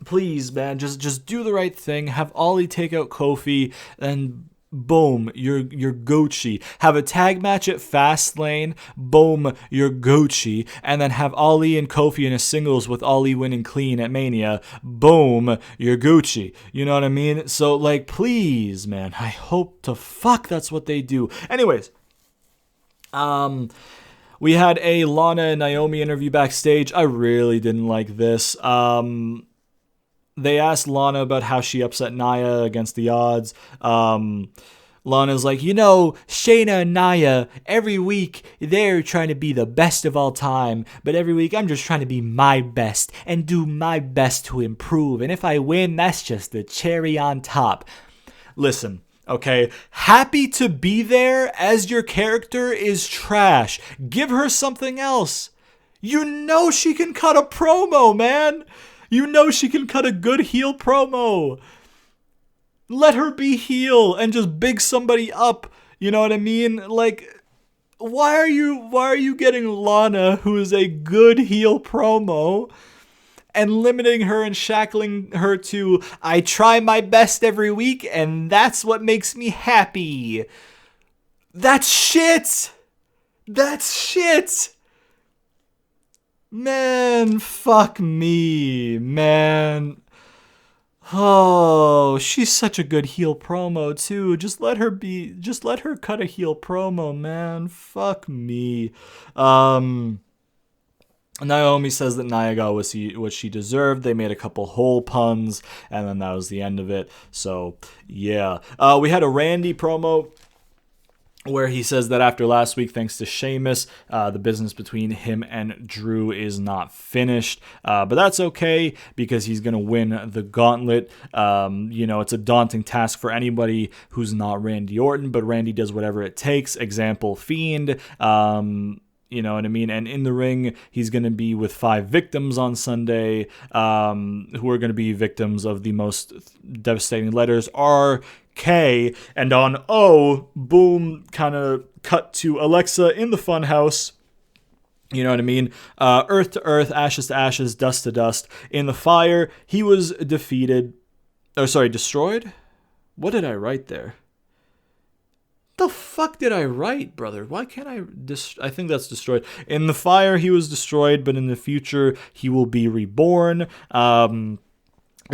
please, man, just do the right thing. Have Ollie take out Kofi, and boom, you're Gucci. Have a tag match at Fastlane, boom, you're Gucci. And then have Ollie and Kofi in a singles with Ollie winning clean at Mania, boom, you're Gucci. You know what I mean? So please, man, I hope to fuck that's what they do. Anyways, we had a Lana and Naomi interview backstage. I really didn't like this. They asked Lana about how she upset Nia against the odds. Lana's like, Shayna and Nia, every week they're trying to be the best of all time, but every week I'm just trying to be my best and do my best to improve. And if I win, that's just the cherry on top. Listen. Okay, happy to be there as your character is trash. Give her something else. She can cut a promo, man. She can cut a good heel promo. Let her be heel and just big somebody up. You know what I mean? Why are you getting Lana, who is a good heel promo, and limiting her and shackling her to, I try my best every week, and that's what makes me happy? That's shit! That's shit! Man, fuck me, man. Oh, she's such a good heel promo, too. Just let her cut a heel promo, man. Fuck me. Naomi says that Nia got what she deserved. They made a couple hole puns, and then that was the end of it. So, yeah. We had a Randy promo where he says that after last week, thanks to Sheamus, the business between him and Drew is not finished. But that's okay, because he's going to win the Gauntlet. It's a daunting task for anybody who's not Randy Orton, but Randy does whatever it takes. Example, Fiend. You know what I mean? And in the ring, he's going to be with 5 victims on Sunday, who are going to be victims of the most devastating letters, R-K. And on O, boom, kind of cut to Alexa in the funhouse. You know what I mean? Earth to earth, ashes to ashes, dust to dust. In the fire, he was destroyed? What did I write there? The fuck did I write, brother? Why can't I think that's destroyed. In the fire, he was destroyed, but in the future, he will be reborn. The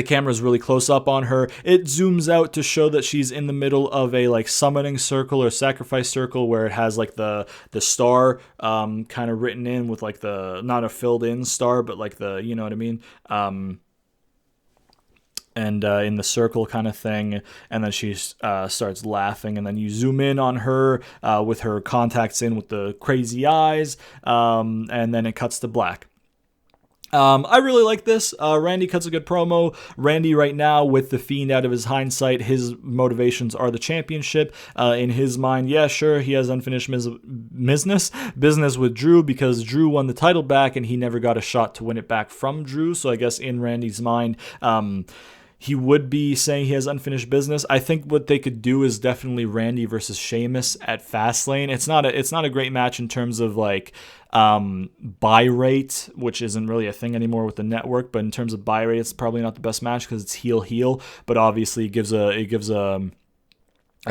camera's really close up on her. It zooms out to show that she's in the middle of a summoning circle or sacrifice circle, where it has the star kind of written in with the, not a filled in star, but the, you know what I mean? And in the circle kind of thing, and then she starts laughing, and then you zoom in on her with her contacts in with the crazy eyes, and then it cuts to black. I really like this. Randy cuts a good promo. Randy right now, with the Fiend out of his hindsight, his motivations are the championship. In his mind, yeah, sure, he has unfinished business with Drew, because Drew won the title back and he never got a shot to win it back from Drew. So I guess in Randy's mind, he would be saying he has unfinished business. I think what they could do is definitely Randy versus Sheamus at Fastlane. It's not a great match in terms of like buy rate, which isn't really a thing anymore with the network, but in terms of buy rate, it's probably not the best match because it's heel, but obviously it gives a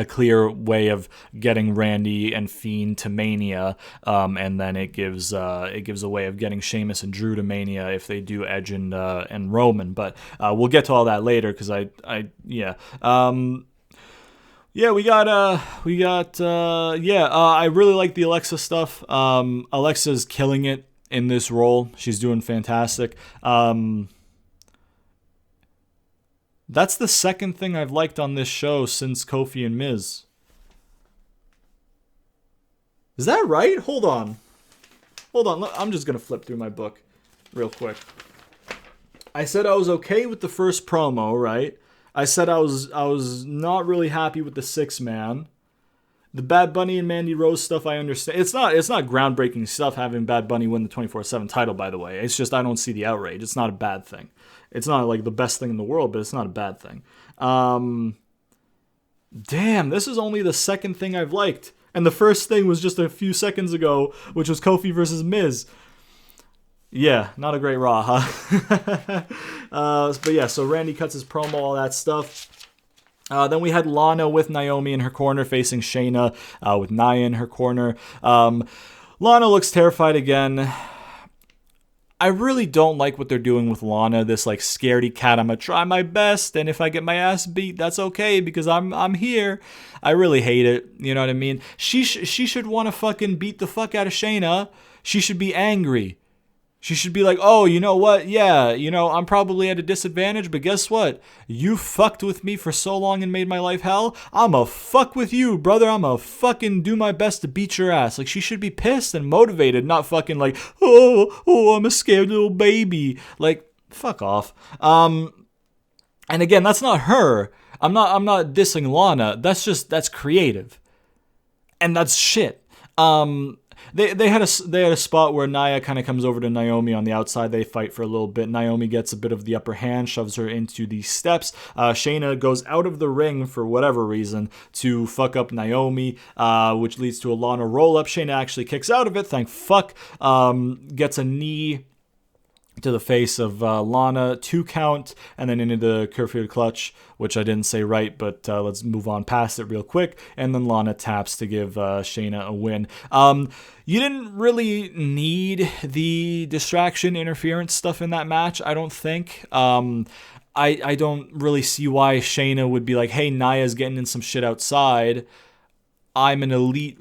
clear way of getting Randy and Fiend to Mania, and then it gives a way of getting Sheamus and Drew to Mania if they do Edge and Roman. But we'll get to all that later because I really like the Alexa stuff. Alexa's killing it in this role. She's doing fantastic. That's the second thing I've liked on this show since Kofi and Miz. Is that right? Hold on. I'm just going to flip through my book real quick. I said I was okay with the first promo, right? I said I was not really happy with the 6-man. The Bad Bunny and Mandy Rose stuff, I understand. It's not groundbreaking stuff having Bad Bunny win the 24/7 title, by the way. It's just I don't see the outrage. It's not a bad thing. It's not like the best thing in the world, but it's not a bad thing. Damn, this is only the second thing I've liked. And the first thing was just a few seconds ago, which was Kofi versus Miz. Yeah, not a great Raw, huh? But yeah, so Randy cuts his promo, all that stuff. Then we had Lana with Naomi in her corner facing Shayna with Nia in her corner. Lana looks terrified again. I really don't like what they're doing with Lana, this like scaredy cat. I'm gonna try my best, and if I get my ass beat, that's okay because I'm here. I really hate it. You know what I mean? She should want to fucking beat the fuck out of Shayna. She should be angry. She should be like, oh, you know what? Yeah, I'm probably at a disadvantage, but guess what? You fucked with me for so long and made my life hell. I'ma fuck with you, brother. I'ma fucking do my best to beat your ass. Like, she should be pissed and motivated, not fucking like, oh, I'm a scared little baby. Like, fuck off. And again, that's not her. I'm not dissing Lana. That's creative. And that's shit. They had a spot where Nia kind of comes over to Naomi on the outside. They fight for a little bit. Naomi gets a bit of the upper hand, shoves her into the steps. Shayna goes out of the ring for whatever reason to fuck up Naomi, which leads to a Lana roll-up. Shayna actually kicks out of it, thank fuck. Gets a knee to the face of Lana, 2 count, and then into the Kerferd clutch, which I didn't say right, but let's move on past it real quick. And then Lana taps to give Shayna a win. You didn't really need the distraction interference stuff in that match, I don't think. I don't really see why Shayna would be like, hey, Nia's getting in some shit outside. I'm an elite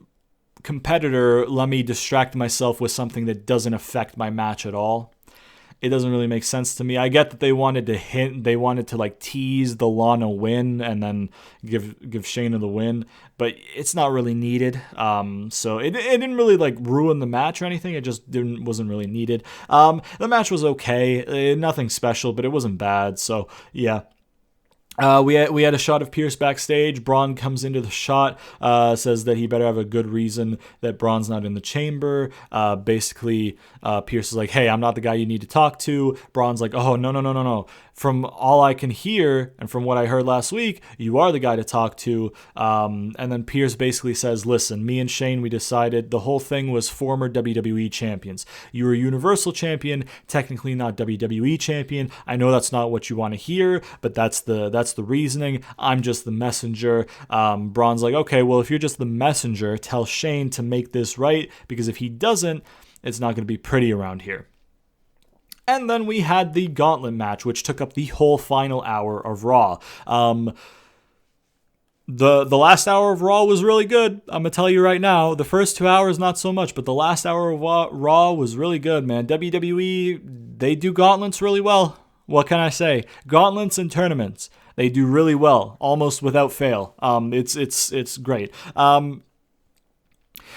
competitor. Let me distract myself with something that doesn't affect my match at all. It doesn't really make sense to me. I get that they wanted to like tease the Lana win and then give Shayna the win, but it's not really needed. So it didn't really like ruin the match or anything. It just wasn't really needed. The match was okay, nothing special, but it wasn't bad. So yeah. We had a shot of Pierce backstage. Braun comes into the shot, says that he better have a good reason that Braun's not in the chamber. Basically, Pierce is like, hey, I'm not the guy you need to talk to. Braun's like, oh, no. From all I can hear and from what I heard last week, you are the guy to talk to. And then Pierce basically says, listen, me and Shane, we decided the whole thing was former WWE champions. You were Universal Champion, technically not WWE Champion. I know that's not what you want to hear, but that's the reasoning. I'm just the messenger. Braun's like, okay, well, if you're just the messenger, tell Shane to make this right, because if he doesn't, it's not going to be pretty around here. And then we had the Gauntlet match, which took up the whole final hour of Raw. The last hour of Raw was really good. I'm going to tell you right now. The first 2 hours, not so much, but the last hour of Raw was really good, man. WWE, they do gauntlets really well. What can I say? Gauntlets and tournaments. They do really well, almost without fail. It's great.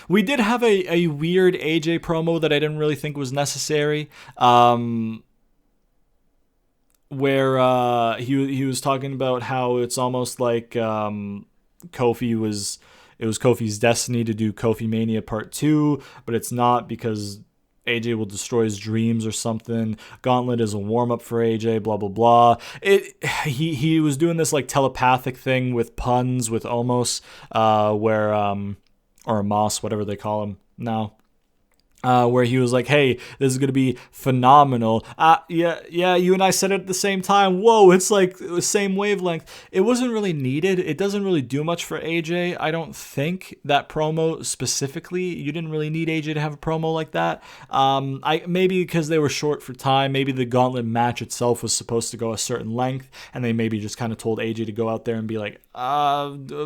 We did have a weird AJ promo that I didn't really think was necessary, where he was talking about how it's almost like Kofi was Kofi's destiny to do Kofi Mania Part 2, but it's not because AJ will destroy his dreams or something. Gauntlet is a warm-up for AJ, blah, blah, blah. He was doing this like telepathic thing with puns with Omos, or Moss, whatever they call him now. Where he was like, hey, this is going to be phenomenal. Yeah, you and I said it at the same time. Whoa, it's like the same wavelength. It wasn't really needed. It doesn't really do much for AJ. I don't think that promo specifically, you didn't really need AJ to have a promo like that. Maybe because they were short for time, maybe the Gauntlet match itself was supposed to go a certain length, and they maybe just kind of told AJ to go out there and be like,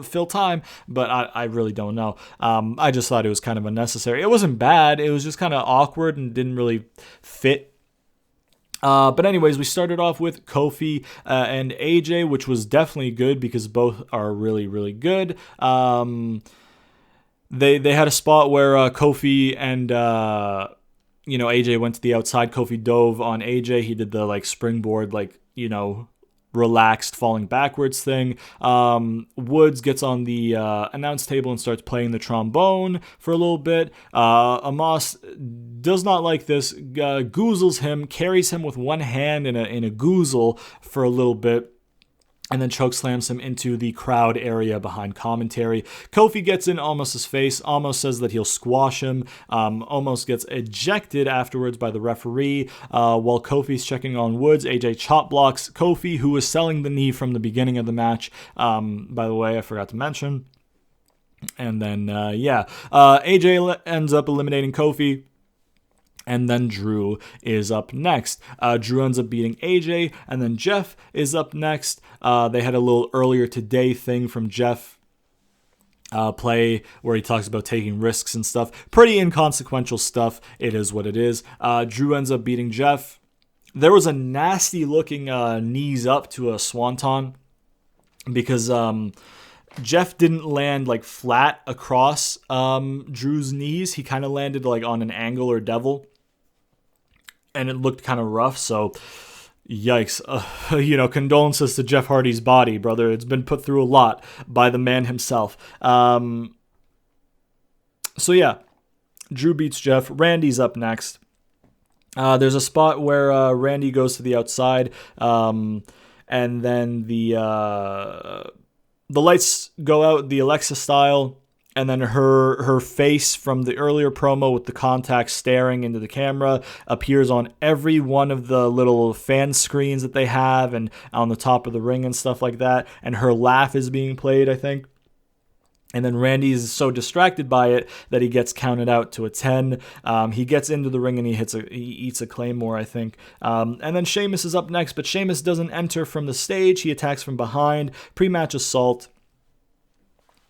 fill time, but I really don't know. I just thought it was kind of unnecessary. It wasn't bad. It was just kind of awkward and didn't really fit. But anyways, we started off with Kofi and AJ, which was definitely good because both are really, really good. They had a spot where Kofi and AJ went to the outside. Kofi dove on AJ. He did the like springboard, relaxed falling backwards thing. Woods gets on the announce table and starts playing the trombone for a little bit. Amos does not like this, goozles him, carries him with one hand in a goozle for a little bit, and then chokeslams him into the crowd area behind commentary. Kofi gets in Omos' face. Omos says that he'll squash him. Omos gets ejected afterwards by the referee. While Kofi's checking on Woods, AJ chop blocks Kofi, who was selling the knee from the beginning of the match. By the way, I forgot to mention. And then, AJ ends up eliminating Kofi. And then Drew is up next. Drew ends up beating AJ, and then Jeff is up next. They had a little earlier today thing from Jeff play where he talks about taking risks and stuff. Pretty inconsequential stuff. It is what it is. Drew ends up beating Jeff. There was a nasty looking knees up to a swanton because Jeff didn't land like flat across Drew's knees. He kind of landed like on an angle or devil. And it looked kind of rough, so yikes. Condolences to Jeff Hardy's body, brother. It's been put through a lot by the man himself. So yeah, Drew beats Jeff. Randy's up next. There's a spot where Randy goes to the outside, and then the lights go out, the Alexa style. And then her face from the earlier promo with the contacts staring into the camera appears on every one of the little fan screens that they have and on the top of the ring and stuff like that. And her laugh is being played, I think. And then Randy is so distracted by it that he gets counted out to a 10. He gets into the ring and he eats a Claymore, I think. And then Sheamus is up next, but Sheamus doesn't enter from the stage. He attacks from behind. Pre-match assault.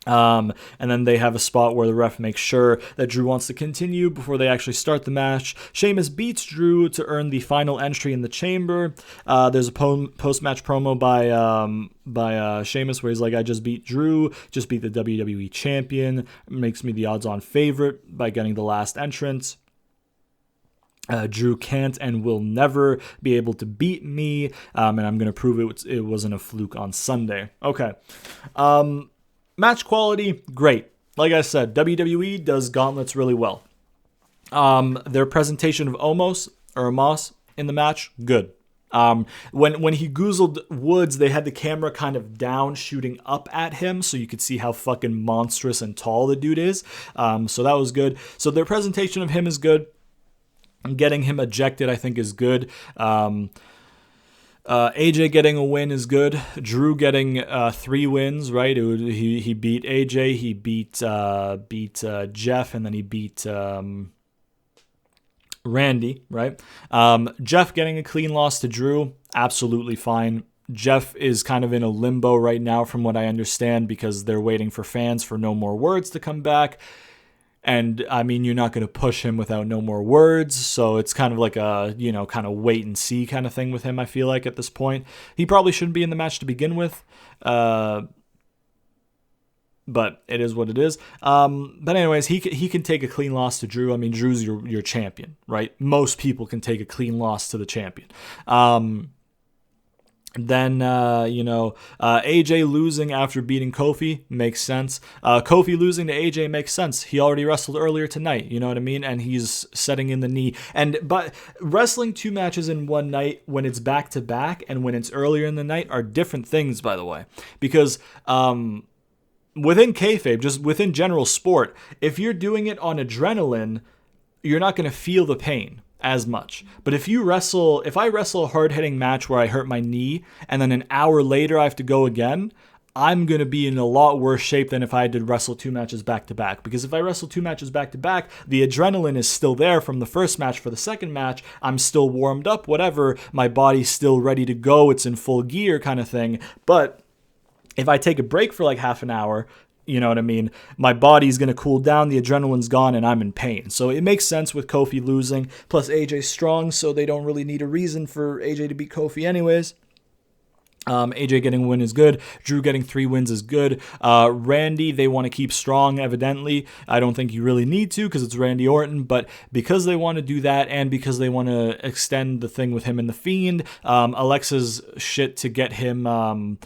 And then they have a spot where the ref makes sure that Drew wants to continue before they actually start the match. Sheamus beats Drew to earn the final entry in the chamber. There's a post-match promo by Sheamus where he's like, I just beat Drew, just beat the WWE champion, makes me the odds-on favorite by getting the last entrance. Drew can't and will never be able to beat me, and I'm going to prove it wasn't a fluke on Sunday. Okay. Match quality, great. Like I said, WWE does gauntlets really well. Their presentation of Omos in the match, good. When he goozled Woods, they had the camera kind of down, shooting up at him, so you could see how fucking monstrous and tall the dude is. So that was good. So their presentation of him is good. Getting him ejected, I think, is good. AJ getting a win is good. Drew getting 3 wins, right? He beat AJ, he beat Jeff, and then he beat Randy, right? Jeff getting a clean loss to Drew, absolutely fine. Jeff is kind of in a limbo right now, from what I understand, because they're waiting for fans for No More Words to come back. And, I mean, you're not going to push him without No More Words, so it's kind of like a, kind of wait and see kind of thing with him, I feel like, at this point. He probably shouldn't be in the match to begin with, but it is what it is. But anyways, he can take a clean loss to Drew. I mean, Drew's your champion, right? Most people can take a clean loss to the champion. Then, AJ losing after beating Kofi makes sense. Kofi losing to AJ makes sense. He already wrestled earlier tonight, you know what I mean? And he's setting in the knee. But wrestling 2 matches in one night when it's back-to-back and when it's earlier in the night are different things, by the way. Because within kayfabe, just within general sport, if you're doing it on adrenaline, you're not going to feel the pain as much. But if I wrestle a hard-hitting match where I hurt my knee and then an hour later I have to go again, I'm going to be in a lot worse shape than if I had to wrestle 2 matches back-to-back. Because if I wrestle 2 matches back-to-back, the adrenaline is still there from the first match for the second match. I'm still warmed up, whatever. My body's still ready to go. It's in full gear kind of thing. But if I take a break for like half an hour, you know what I mean? My body's going to cool down, the adrenaline's gone, and I'm in pain. So it makes sense with Kofi losing. Plus, AJ's strong, so they don't really need a reason for AJ to beat Kofi anyways. AJ getting a win is good. Drew getting 3 wins is good. Randy, they want to keep strong, evidently. I don't think you really need to because it's Randy Orton, but because they want to do that and because they want to extend the thing with him and The Fiend, Alexa's shit to get him, counted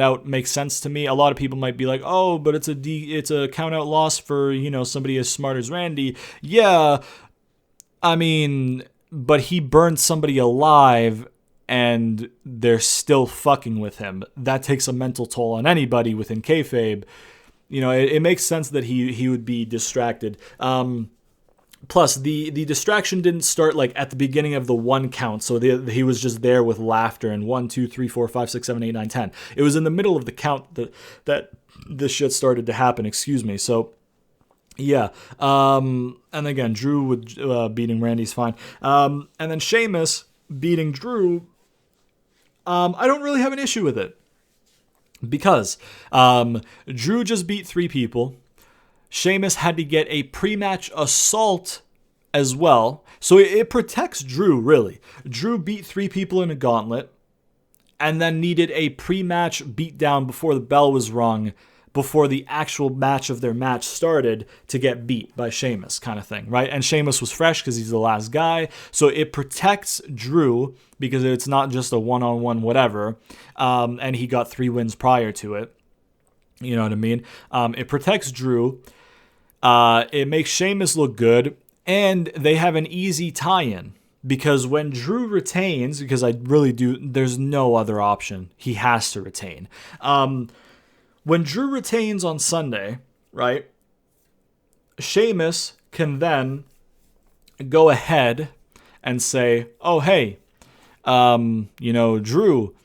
out makes sense to me. A lot of people might be like, oh, but it's a count out loss for, somebody as smart as Randy. Yeah, I mean, but he burned somebody alive and they're still fucking with him. That takes a mental toll on anybody within kayfabe. It makes sense that he would be distracted. Plus, the distraction didn't start like at the beginning of the 1 count, so he was just there with laughter and 1, 2, 3, 4, 5, 6, 7, 8, 9, 10. It was in the middle of the count that this shit started to happen, excuse me. So yeah, and again, Drew with beating Randy's fine. And then Sheamus beating Drew, I don't really have an issue with it. Because Drew just beat 3 people. Sheamus had to get a pre-match assault as well. So it protects Drew, really. Drew beat 3 people in a gauntlet and then needed a pre-match beatdown before the bell was rung, before the actual match of their match started, to get beat by Sheamus kind of thing, right? And Sheamus was fresh because he's the last guy. So it protects Drew because it's not just a one-on-one whatever. And he got 3 wins prior to it. You know what I mean? It protects Drew. It makes Sheamus look good. And they have an easy tie-in. Because when Drew retains, because I really do, there's no other option. He has to retain. When Drew retains on Sunday, right, Sheamus can then go ahead and say, oh, hey, Drew,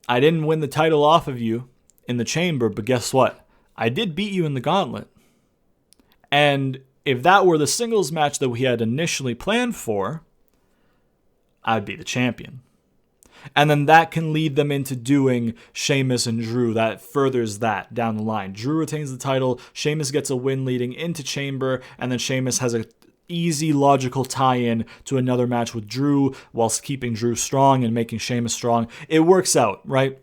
I didn't win the title off of you in the chamber, but guess what? I did beat you in the gauntlet. And if that were the singles match that we had initially planned for, I'd be the champion. And then that can lead them into doing Sheamus and Drew. That furthers that down the line. Drew retains the title. Sheamus gets a win leading into Chamber. And then Sheamus has a easy, logical tie-in to another match with Drew whilst keeping Drew strong and making Sheamus strong. It works out, right?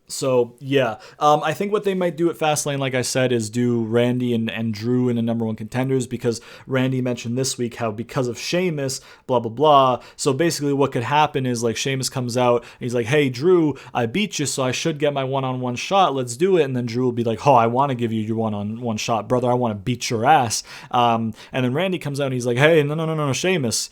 So, yeah. I think what they might do at Fastlane, like I said, is do Randy and Drew in the number 1 contenders, because Randy mentioned this week how because of Sheamus, blah, blah, blah. So basically what could happen is like Sheamus comes out, and he's like, hey, Drew, I beat you, so I should get my one-on-one shot. Let's do it. And then Drew will be like, oh, I want to give you your one-on-one shot, brother. I want to beat your ass. And then Randy comes out and he's like, hey, no, Sheamus,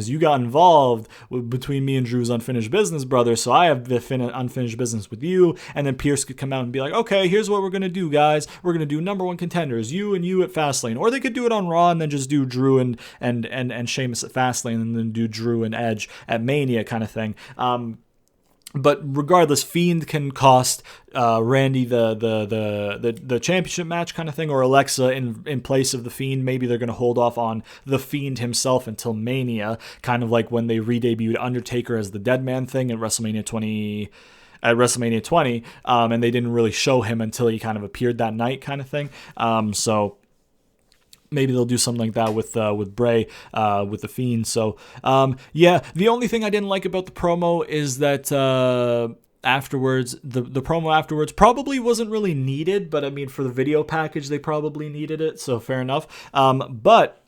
you got involved between me and Drew's unfinished business, brother, so I have the unfinished business with you. And then Pierce could come out and be like, okay, here's what we're going to do, guys. We're going to do number 1 contenders, you and you at Fastlane. Or they could do it on Raw and then just do Drew and Sheamus at Fastlane and then do Drew and Edge at Mania kind of thing. But regardless, Fiend can cost Randy the championship match kind of thing, or Alexa in place of the Fiend. Maybe they're going to hold off on the Fiend himself until Mania, kind of like when they re-debuted Undertaker as the Dead Man thing at WrestleMania 20. And they didn't really show him until he kind of appeared that night kind of thing. So maybe they'll do something like that with Bray, with the Fiend. So, yeah, the only thing I didn't like about the promo is that afterwards, the promo afterwards probably wasn't really needed, but I mean, for the video package, they probably needed it, so fair enough. But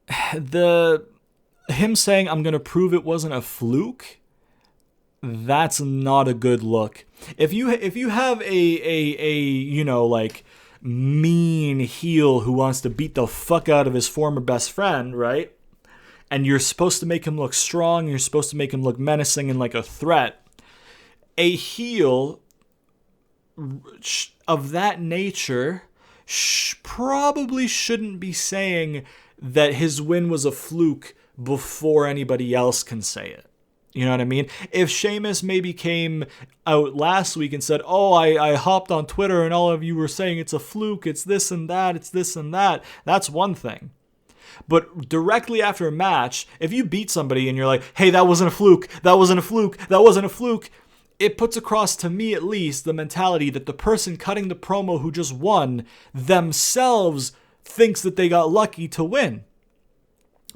him saying, I'm going to prove it wasn't a fluke, that's not a good look. If you have like mean heel who wants to beat the fuck out of his former best friend, right? And you're supposed to make him look strong, you're supposed to make him look menacing and like a threat. A heel of that nature probably shouldn't be saying that his win was a fluke before anybody else can say it. You know what I mean? If Sheamus maybe came out last week and said, oh, I hopped on Twitter and all of you were saying it's a fluke, it's this and that, it's this and that, that's one thing. But directly after a match, if you beat somebody and you're like, hey, that wasn't a fluke, that wasn't a fluke, that wasn't a fluke, it puts across, to me at least, the mentality that the person cutting the promo who just won themselves thinks that they got lucky to win.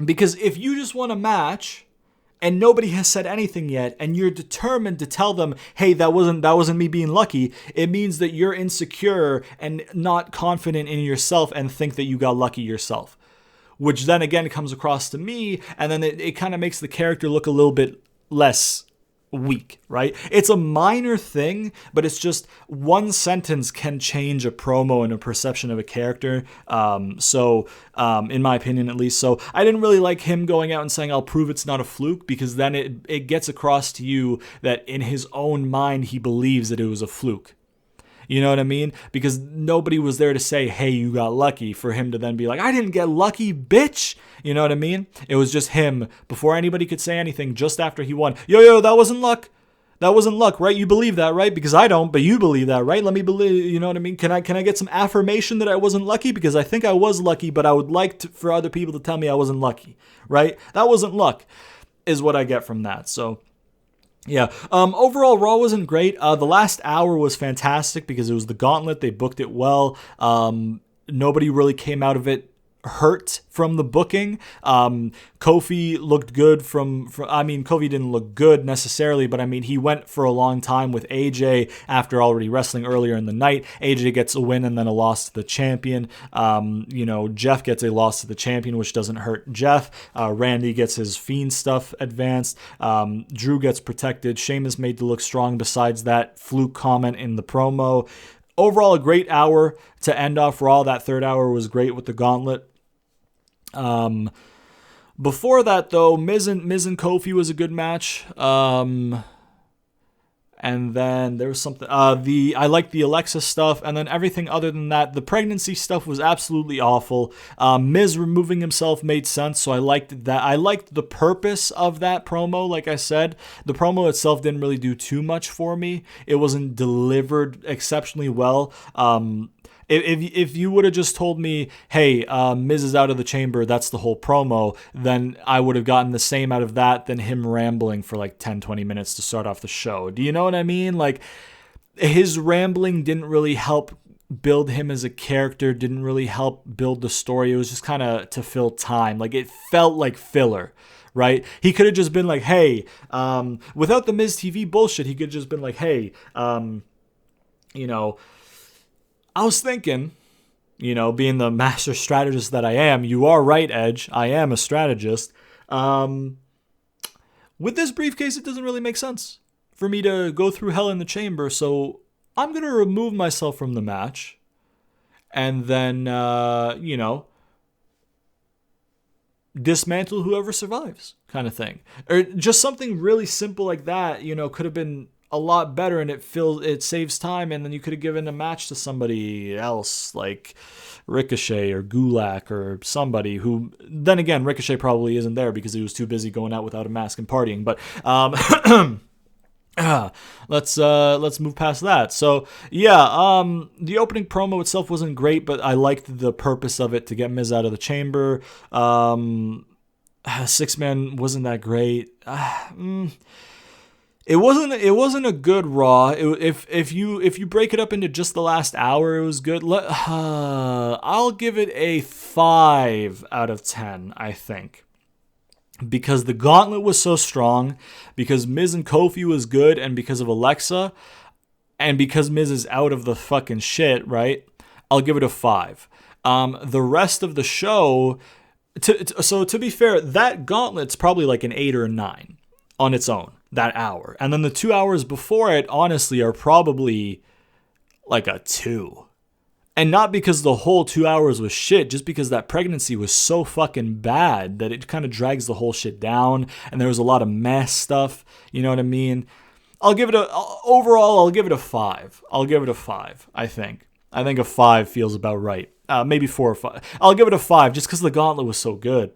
Because if you just won a match and nobody has said anything yet, and you're determined to tell them, hey, that wasn't me being lucky, it means that you're insecure and not confident in yourself and think that you got lucky yourself. Which then again comes across to me, and then it kind of makes the character look a little bit less weak, right? It's a minor thing, but it's just one sentence can change a promo and a perception of a character. In my opinion, at least. So I didn't really like him going out and saying, I'll prove it's not a fluke, because then it gets across to you that in his own mind, he believes that it was a fluke. You know what I mean? Because nobody was there to say, hey, you got lucky, for him to then be like, I didn't get lucky, bitch. You know what I mean? It was just him, before anybody could say anything, just after he won. Yo, that wasn't luck. That wasn't luck, right? You believe that, right? Because I don't, but you believe that, right? Let me believe, you know what I mean? Can I get some affirmation that I wasn't lucky? Because I think I was lucky, but I would like for other people to tell me I wasn't lucky, right? That wasn't luck, is what I get from that. So yeah. Overall, Raw wasn't great. The last hour was fantastic because it was the Gauntlet. They booked it well. Nobody really came out of it hurt from the booking. Kofi looked good Kofi didn't look good necessarily, but I mean, he went for a long time with AJ after already wrestling earlier in the night. AJ gets a win and then a loss to the champion. Jeff gets a loss to the champion, which doesn't hurt Jeff. Randy gets his Fiend stuff advanced. Drew gets protected. Sheamus made to look strong besides that fluke comment in the promo. Overall, a great hour to end off Raw. That third hour was great with the Gauntlet. Before that, though, Miz and Kofi was a good match. And then there was something. I liked the Alexa stuff, and then everything other than that, the pregnancy stuff was absolutely awful. Miz removing himself made sense, so I liked that. I liked the purpose of that promo. Like I said, the promo itself didn't really do too much for me. It wasn't delivered exceptionally well. If you would have just told me, hey, Miz is out of the chamber, that's the whole promo, then I would have gotten the same out of that than him rambling for like 10, 20 minutes to start off the show. Do you know what I mean? Like, his rambling didn't really help build him as a character, didn't really help build the story. It was just kind of to fill time. Like, it felt like filler. Right? He could have just been like, hey, without the Miz TV bullshit, he could have just been like, hey, I was thinking, being the master strategist that I am, you are right, Edge. I am a strategist. With this briefcase, it doesn't really make sense for me to go through Hell in the Chamber, so I'm going to remove myself from the match and then, dismantle whoever survives, kind of thing. Or just something really simple like that, could have been a lot better, and it saves time, and then you could have given a match to somebody else like Ricochet or Gulak or somebody who, then again, Ricochet probably isn't there because he was too busy going out without a mask and partying. But let's move past that. So yeah, the opening promo itself wasn't great, but I liked the purpose of it to get Miz out of the chamber. 6-man wasn't that great. It wasn't a good Raw. If you break it up into just the last hour, it was good. I'll give it a 5 out of 10, I think. Because the Gauntlet was so strong, because Miz and Kofi was good, and because of Alexa, and because Miz is out of the fucking shit, right? I'll give it a 5. The rest of the show So to be fair, that Gauntlet's probably like an 8 or a 9 on its own, that hour. And then the 2 hours before it, honestly, are probably like a 2. And not because the whole 2 hours was shit, just because that pregnancy was so fucking bad that it kind of drags the whole shit down. And there was a lot of mess stuff. You know what I mean? Overall, I'll give it a 5. I'll give it a 5, I think. I think a 5 feels about right. Maybe 4 or 5. I'll give it a 5 just because the Gauntlet was so good.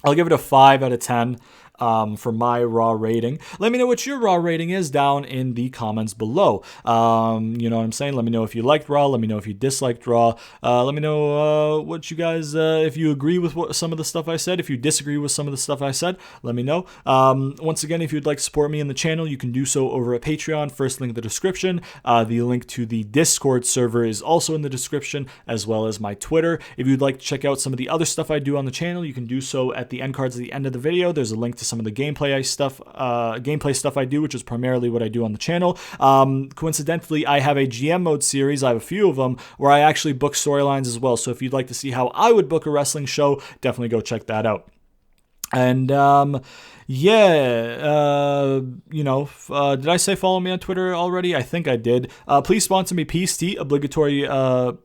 I'll give it a 5 out of 10 for my Raw rating. Let me know what your Raw rating is down in the comments below. You know what I'm saying? Let me know if you liked Raw. Let me know if you disliked Raw. Let me know what you guys, if you agree with some of the stuff I said. If you disagree with some of the stuff I said, let me know. Once again, if you'd like to support me in the channel, you can do so over at Patreon. First link in the description. The link to the Discord server is also in the description, as well as my Twitter. If you'd like to check out some of the other stuff I do on the channel, you can do so at the end cards at the end of the video. There's a link to some of the gameplay stuff I do, which is primarily what I do on the channel. Coincidentally, I have a GM mode series. I have a few of them where I actually book storylines as well. So if you'd like to see how I would book a wrestling show, definitely go check that out. And did I say follow me on Twitter already? I think I did. Please sponsor me Peace Tea, obligatory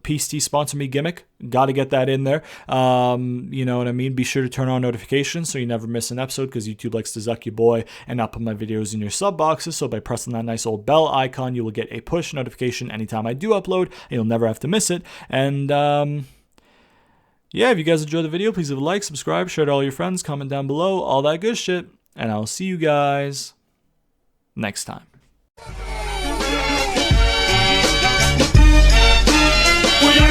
Peace Tea sponsor me gimmick. Got to get that in there. You know what I mean? Be sure to turn on notifications so you never miss an episode, because YouTube likes to zuck your boy and not put my videos in your sub boxes. So by pressing that nice old bell icon, you will get a push notification anytime I do upload, and you'll never have to miss it. And yeah, if you guys enjoyed the video, please leave a like, subscribe, share it to all your friends, comment down below, all that good shit. And I'll see you guys next time. We